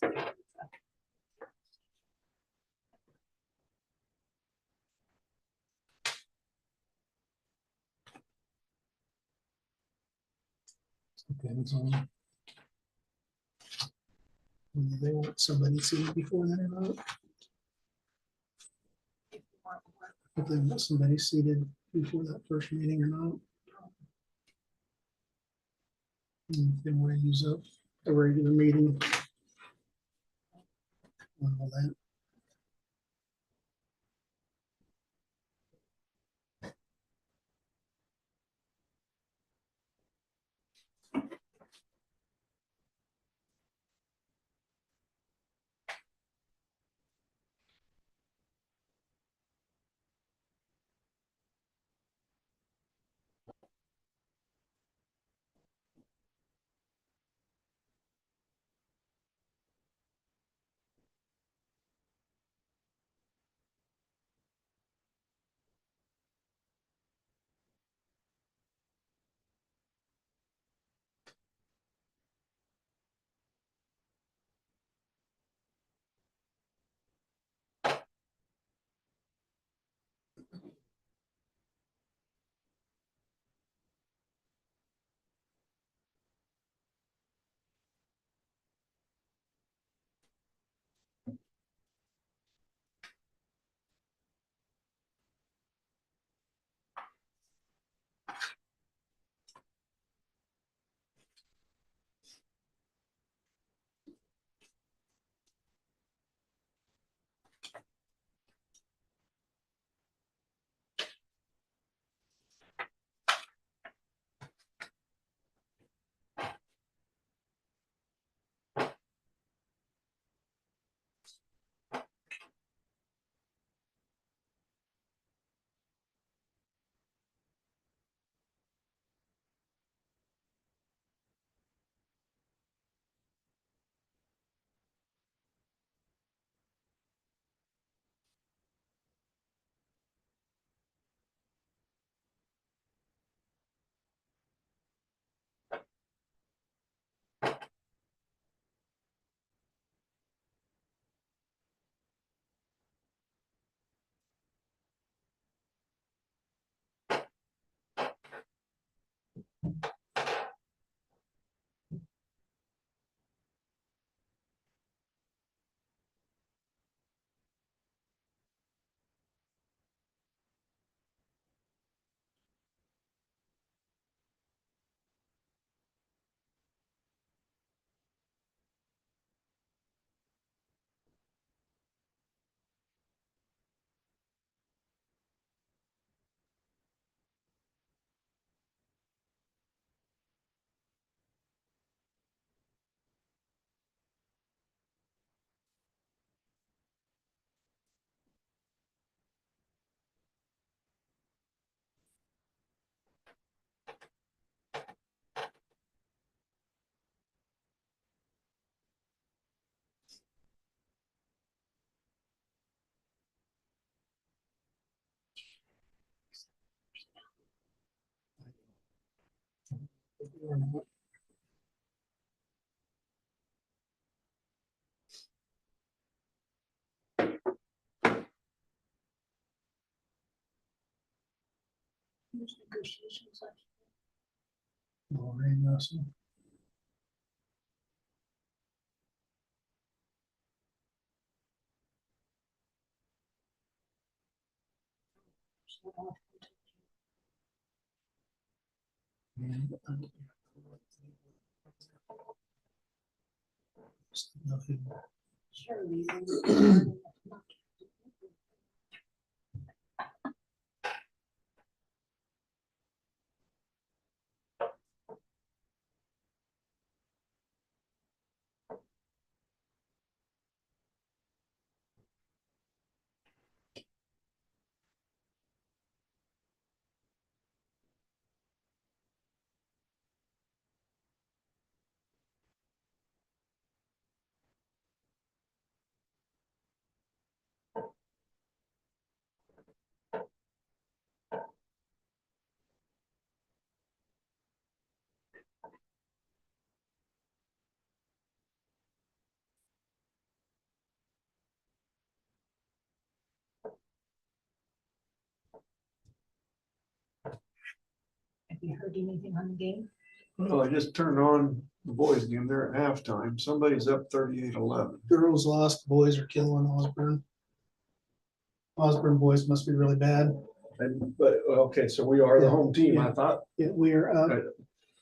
Depends on whether they want somebody seated before that or not. If they want somebody seated before that first meeting or not. And if they want to use up a regular meeting. and all that. Lorraine Russell. And, nothing. you heard anything on the game? Well, I just turned on the boys game. They're at halftime. Somebody's up 38-11. Girls lost, boys are killing Osborne. Osborne boys must be really bad. But, okay, so we are the home team. I Yeah. thought, Yeah, we are up.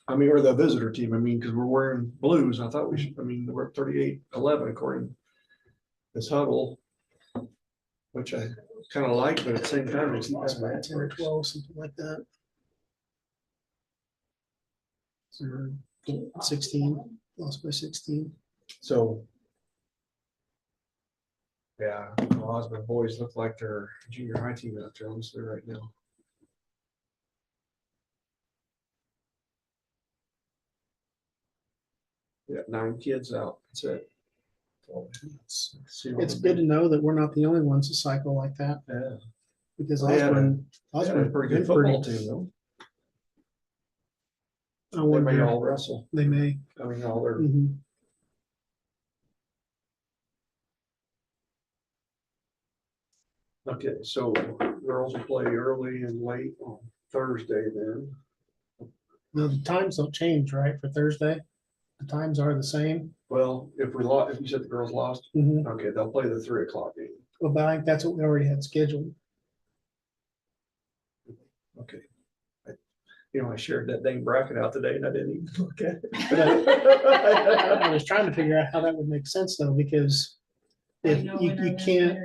I mean, we're the visitor team. I mean, because we're wearing blues. I thought we should, I mean, we're 38-11 according to this huddle, which I kind of like, but at the same time, it's not Lost by bad. 10 or 12, something like that. So we're 16, lost by 16. So. Yeah, the Osborne boys look like they're junior high team out there, honestly, right now. We got 9 kids out. That's it. It's good to know that we're not the only ones to cycle like that, Yeah. because They had a Osborne pretty good been pretty. football team though. I They may wonder, all wrestle. they may. I mean, all their, Mhm. okay, so girls will play early and late on Thursday then. No, the times don't change, right, for Thursday? The times are the same. Well, if we lost, if you said the girls lost, Mhm. okay, they'll play the 3 o'clock game. Well, but I think that's what we already had scheduled. Okay. You know, I shared that dang bracket out today and I didn't even look at I it. was trying to figure out how that would make sense though, because if you can't,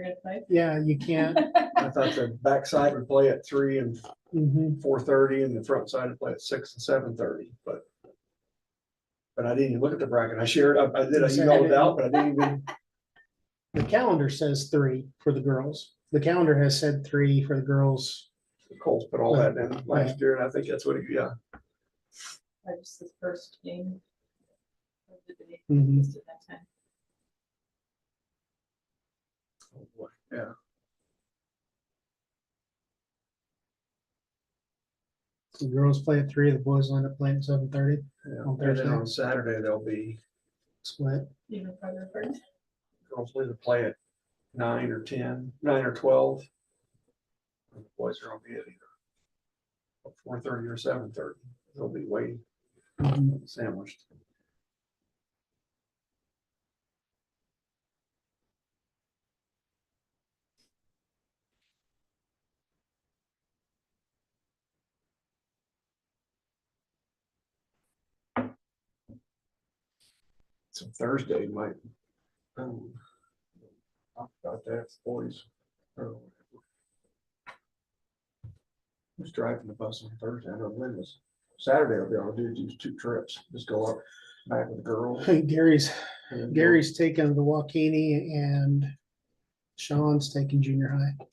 yeah, you can't. I thought the backside would play at 3 and Mhm. 4:30 and the front side would play at 6 and 7:30, but I didn't even look at the bracket. I shared, I did, I emailed it out, but I didn't even, The calendar says 3 for the girls. The calendar has said 3 for the girls. Cole's put all that in last year, and I think that's what, yeah. Just the first game. of the day, Mhm. just at that time. Oh, boy, yeah. The girls play at 3, the boys will end up playing at 7:30. Yeah. On And then Thursday. on Saturday, there'll be, Split. You know, probably first. girls will either play at 9 or 10, 9 or 12. And the boys are gonna be at either 4:30 or 7:30. They'll be way Mhm. sandwiched. So Thursday might. Talk about that, boys. or whatever. Who's driving the bus on Thursday? I know Lynn was. Saturday I'll be able to do 2 trips. Just go up, back with the girls. I think Gary's and then go- Gary's taking the Waukene and Sean's taking junior high.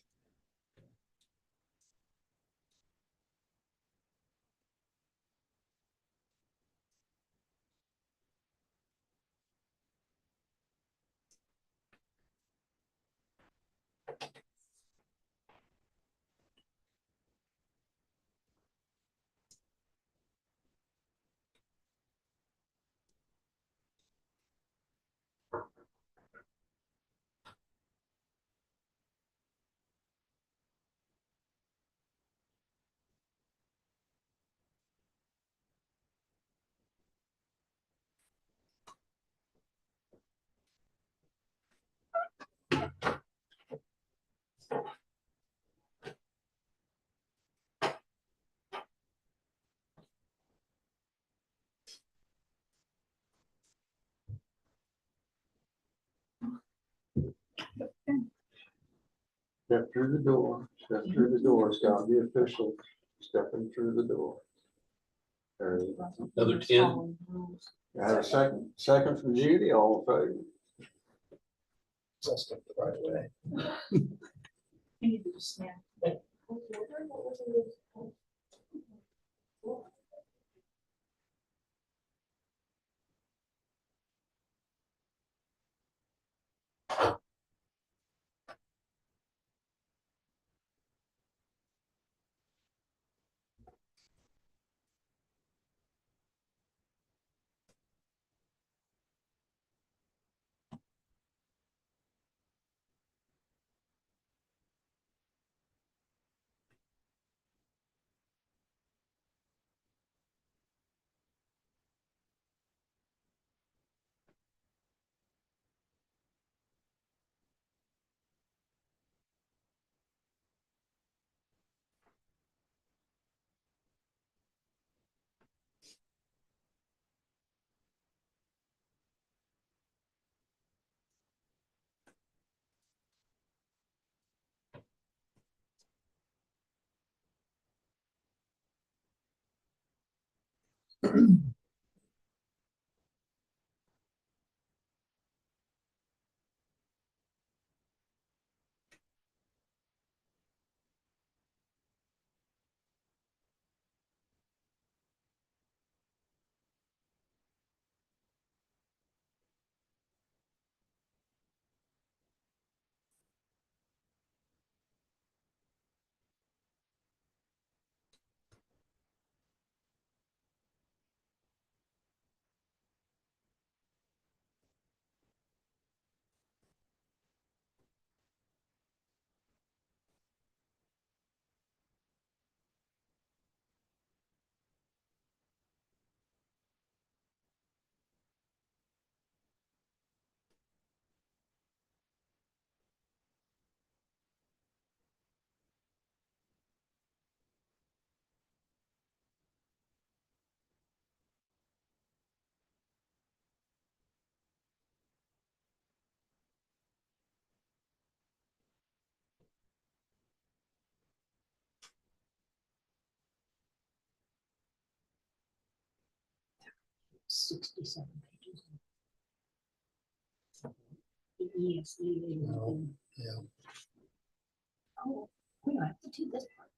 Step through the door, step through the door. It's gotta be official, stepping through the door. There you go. Another 10. I had a second from Judy, all in favor. So I stepped the right way. You need to just stand. 67 pages. The ESD. No. Oh, we don't have to do this part.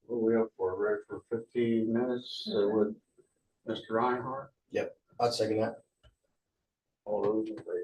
What are we up for? Ready for 15 minutes with Mr. Reinhardt? I'd second that. All those in favor?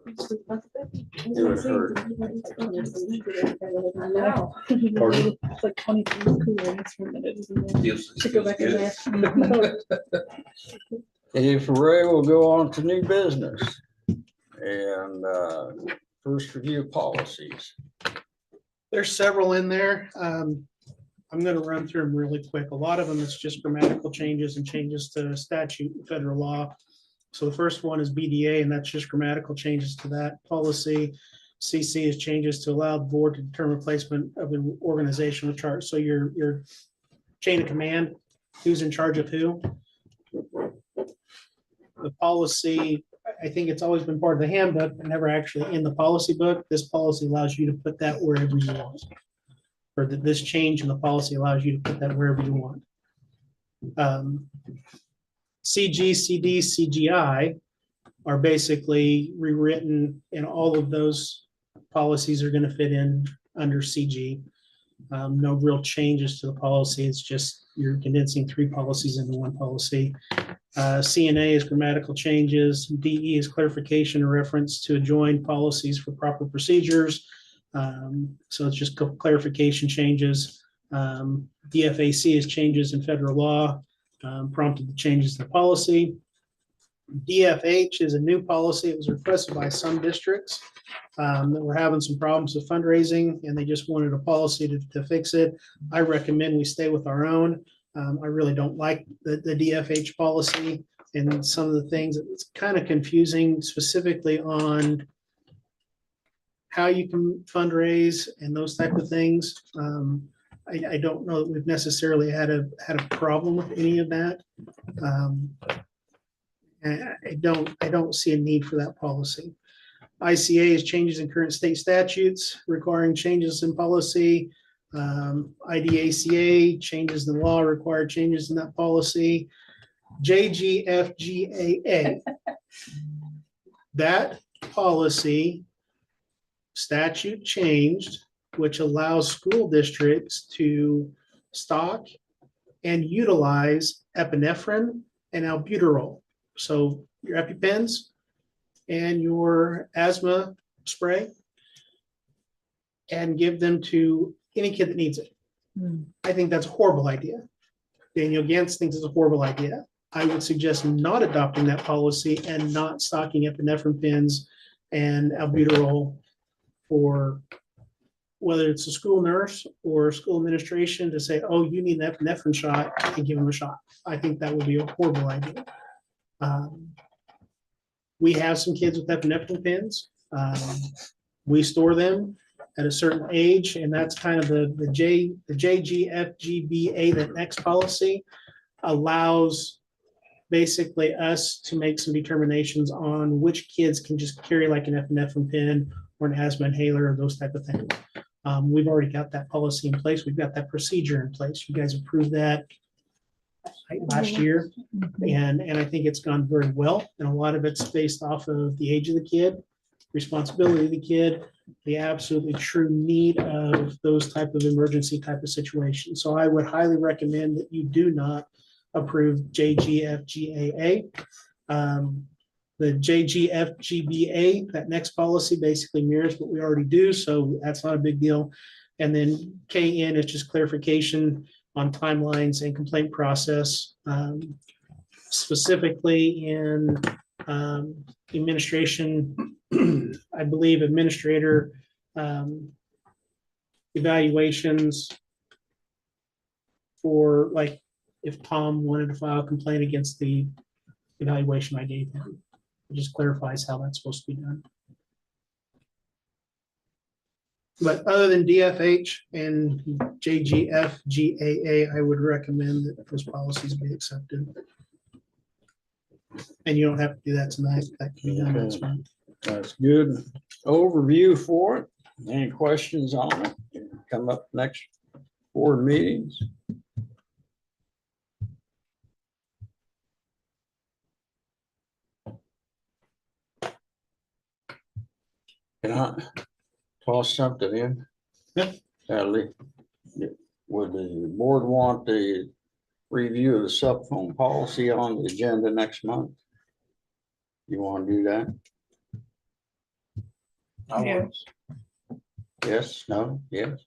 You would have heard. I know. Pardon? It's like 20 degrees cooler in this room than it is in there. Should go back in there. If Ray will go on to new business and first review policies. There's several in there. I'm gonna run through them really quick. A lot of them is just grammatical changes and changes to statute and federal law. So the first one is BDA, and that's just grammatical changes to that policy. CC is changes to allow the board to determine placement of an organizational chart. So your chain of command, who's in charge of who. The policy, I think it's always been part of the handbook, but never actually in the policy book. This policy allows you to put that wherever you want. Or that this change in the policy allows you to put that wherever you want. CG, CD, CGI are basically rewritten, and all of those policies are going to fit in under CG. No real changes to the policy. It's just you're condensing 3 policies into 1 policy. CNA is grammatical changes. DE is clarification or reference to adjoined policies for proper procedures. So it's just clarification changes. DFAC is changes in federal law, prompted the changes in the policy. DFH is a new policy. It was requested by some districts that were having some problems with fundraising, and they just wanted a policy to fix it. I recommend we stay with our own. I really don't like the DFH policy and some of the things. It's kind of confusing, specifically on how you can fundraise and those type of things. I don't know that we've necessarily had a problem with any of that. And I don't see a need for that policy. ICA is changes in current state statutes requiring changes in policy. IDACA, changes in law require changes in that policy. JGFGAA, that policy statute changed, which allows school districts to stock and utilize epinephrine and albuterol. So your EpiPens and your asthma spray, and give them to any kid that needs it. I think that's a horrible idea. Daniel Gantz thinks it's a horrible idea. I would suggest not adopting that policy and not stocking epinephrine pens and albuterol for whether it's a school nurse or school administration to say, oh, you need an epinephrine shot, and give them a shot. I think that would be a horrible idea. We have some kids with epinephrine pens. We store them at a certain age, and that's kind of the JGFGBA, that next policy allows basically us to make some determinations on which kids can just carry like an epinephrine pen or an asthma inhaler or those type of things. We've already got that policy in place. We've got that procedure in place. You guys approved that last year, and I think it's gone very well. And a lot of it's based off of the age of the kid, responsibility of the kid, the absolutely true need of those type of emergency type of situations. So I would highly recommend that you do not approve JGFGAA. The JGFGBA, that next policy basically mirrors what we already do, so that's not a big deal. And then KN is just clarification on timelines and complaint process, specifically in administration, I believe administrator evaluations for, like, if Tom wanted to file a complaint against the evaluation I gave him. It just clarifies how that's supposed to be done. But other than DFH and JGFGAA, I would recommend that those policies be accepted. And you don't have to do that tonight. That can be done next month. That's good overview for it. Any questions on it? Come up next board meetings. Can I toss something in? Yeah. Natalie, would the board want the review of the sub phone policy on the agenda next month? You want to do that? I Yeah. was. Yes, no, yes,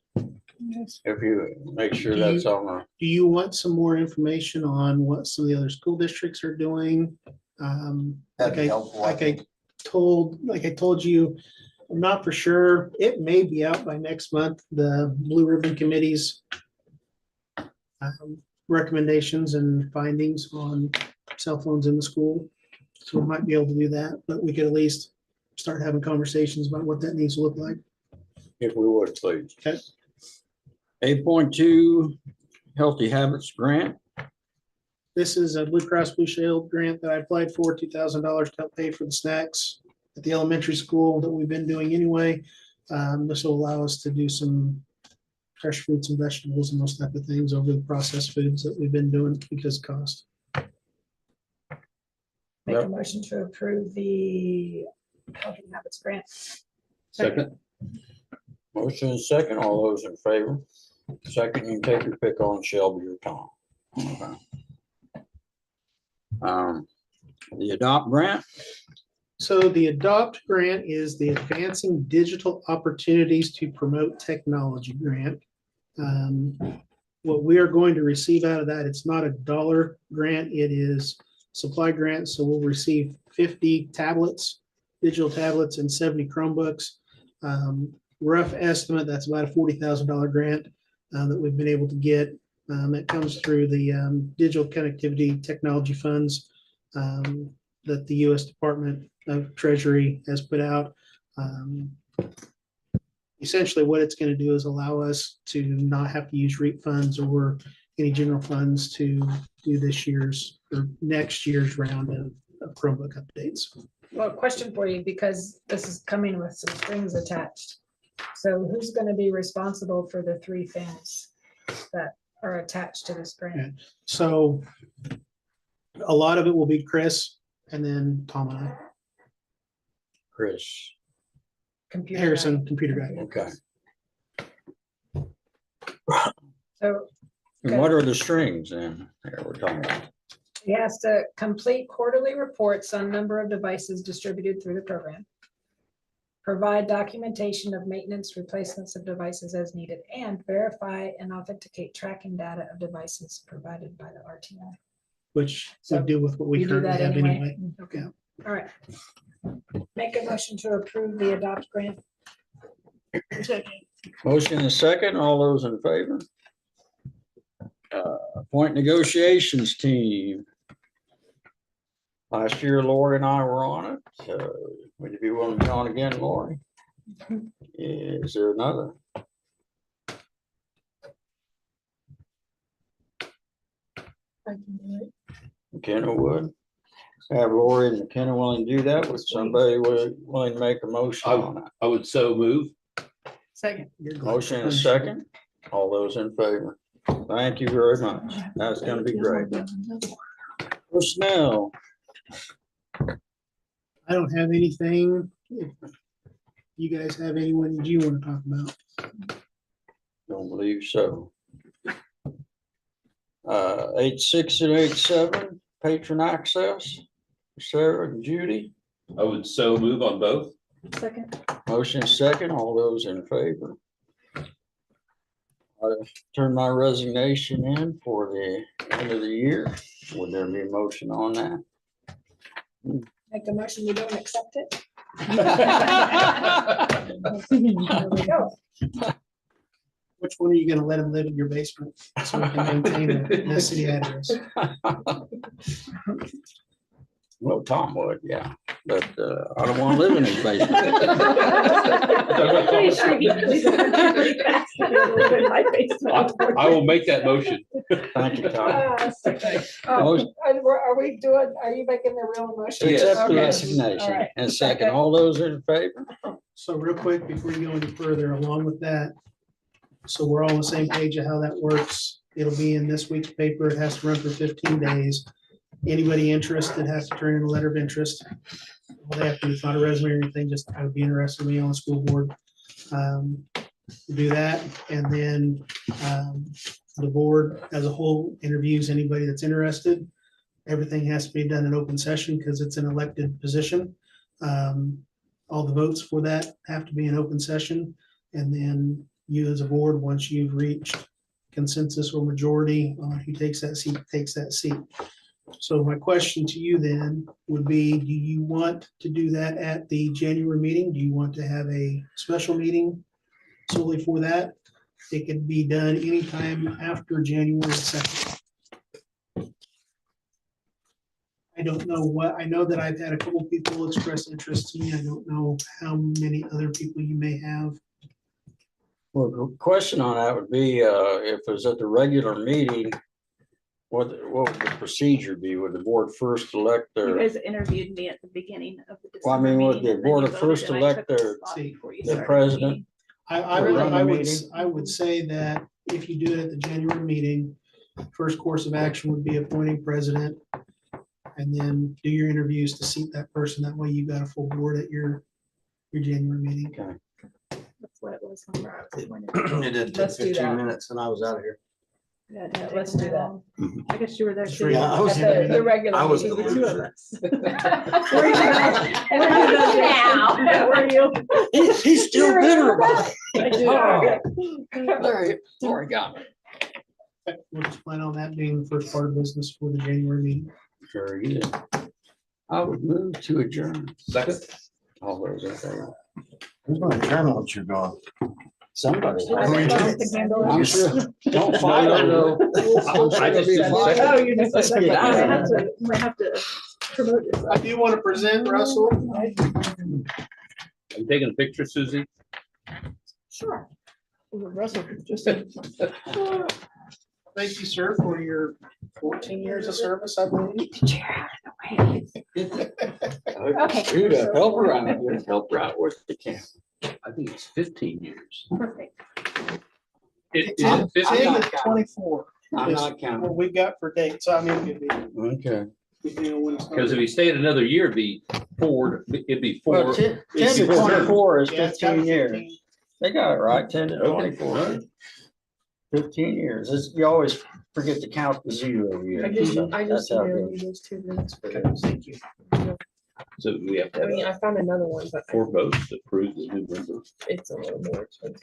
Yes. if you make sure Do you- that's on the, Do you want some more information on what some of the other school districts are doing? That'd be Like helpful, I I think. told you, I'm not for sure. It may be out by next month, the Blue Ribbon Committee's recommendations and findings on cell phones in the school. So we might be able to do that, but we could at least start having conversations about what that needs to look like. if we would, please. Okay. 8.2 Healthy Habits Grant. This is a Blue Cross Blue Shield grant that I applied for, $2,000 to help pay for the snacks at the elementary school that we've been doing anyway. This will allow us to do some fresh fruits and vegetables and those type of things over the processed foods that we've been doing because of cost. Make a Yep. motion to approve the Healthy Habits Grant. Second, Motion is second. All those in favor? Second, you can take your pick on Shelby or Tom. Okay. The Adopt Grant, So the ADOPT grant is the Advancing Digital Opportunities to Promote Technology grant. What we are going to receive out of that, it's not a dollar grant, it is supply grant. So we'll receive 50 tablets, digital tablets, and 70 Chromebooks. Rough estimate, that's about a $40,000 grant that we've been able to get. It comes through the Digital Connectivity Technology Funds that the U.S. Department of Treasury has put out. Essentially, what it's going to do is allow us to not have to use REAP funds or any general funds to do this year's or next year's round of Chromebook updates. Well, question for you, because this is coming with some strings attached. So who's gonna be responsible for the 3 fans that are attached to this grant? So a lot of it will be Chris and then Tom and I. Chris. Computer guy. Harrison, computer guy. Okay. So And what are the strings then? Here we're talking about. he has to complete quarterly reports on number of devices distributed through the program. Provide documentation of maintenance, replacements of devices as needed, and verify and authenticate tracking data of devices provided by the RTI. Which we So do with what we you do currently that have anyway? anyway. Okay, Yeah. all right. Make a motion to approve the Adopt grant. Motion is second. All those in favor? Appoint negotiations team. Last year, Lori and I were on it. Would you be willing to be on again, Lori? Is there another? McKenna would. Have Lori and McKenna willing to do that? Would somebody willing to make a motion on that? I would so move. Second. Motion is second. All those in favor? Thank you very much. That's gonna be great. Personnel, I don't have anything. If you guys have anyone that you want to talk about? don't believe so. 8.6 and 8.7, patron access, Sarah and Judy. I would so move on both. Second. Motion is second. All those in favor? I turn my resignation in for the end of the year. Would there be a motion on that? Make a motion, we don't accept it. Motion There we go. Which one are you gonna let them live in your basement so we can maintain the city address? Well, Tom would, yeah, but I don't want to live in his basement. I'm pretty sure he really doesn't do really fast. My basement. I will make that motion. Thank you, Tom. Motion- Are we doing, are you making the real motion? To accept the Okay. resignation. All right. And second, all those in favor? So real quick, before you go any further, along with that, so we're all on the same page of how that works. It'll be in this week's paper. It has to run for 15 days. Anybody interested has to turn in a letter of interest. Well, they have to, it's not a resume or anything, just I would be interested in being on the school board. Do that, and then the board as a whole interviews anybody that's interested. Everything has to be done in open session because it's an elected position. all the votes for that have to be in open session. And then you as a board, once you've reached consensus or majority on who takes that seat, takes that seat. So my question to you then would be, do you want to do that at the January meeting? Do you want to have a special meeting solely for that? It can be done anytime after January 2nd. I don't know I know that I've had a couple people express interest in me. I don't know how many other people you may have. Well, the question on that would be, if it was at the regular meeting, what would the procedure be? Would the board first elect You their, guys interviewed me at the beginning of the Well, I December mean, would meeting, the and then board you of voted, first and I elect took the their- spot before you the started president? meeting. I would say that if you do it at the January meeting, first course of action would be appointing president. And then do your interviews to seat that person. That way you got a full board at your January meeting. Okay. That's what it was. whenever I was appointed. It did take Let's do 15 that. minutes and I was out of here. Yeah, it didn't take let's very do that. long. I guess you were there too. Yeah, I was At the regular. I was meeting. the The two of loser. us. Where you now? Where you? He's still bitter about it. I do. Sorry, got me. We'll just plan on that being the first part of business for the January meeting. Very good. I would move to adjourn. Second. All those in favor? Who's going to determine what you're going? Somebody. Who are you doing? I'm sure. Don't fight No, over it. I just did Fight. Oh, you just. Let's get out of here. Might have to promote I yourself. do want to present Russell. I'm taking a picture, Susie. Sure. Russell, just thank you, sir, for your 14 years of service, I believe. Okay. Dude, help her out. Help her out with the camera. I think it's 15 years. Perfect. Is I'm it 15? not at 24 I'm is not what counting. we got for dates. I mean, it'd be, Okay. depending on when it's. Because if he stayed another year, it'd be four. Well, 10 to 24 is Yeah, it's got 15 years. 15. They got it right, 10 to Okay. 24. 15 years. You always forget to count the 0 years. I just so that's how it emailed goes. you those 2 minutes for Okay, those. thank you. So we have to I mean, have I found another one, but 4 votes to approve the new member. it's a little more expensive.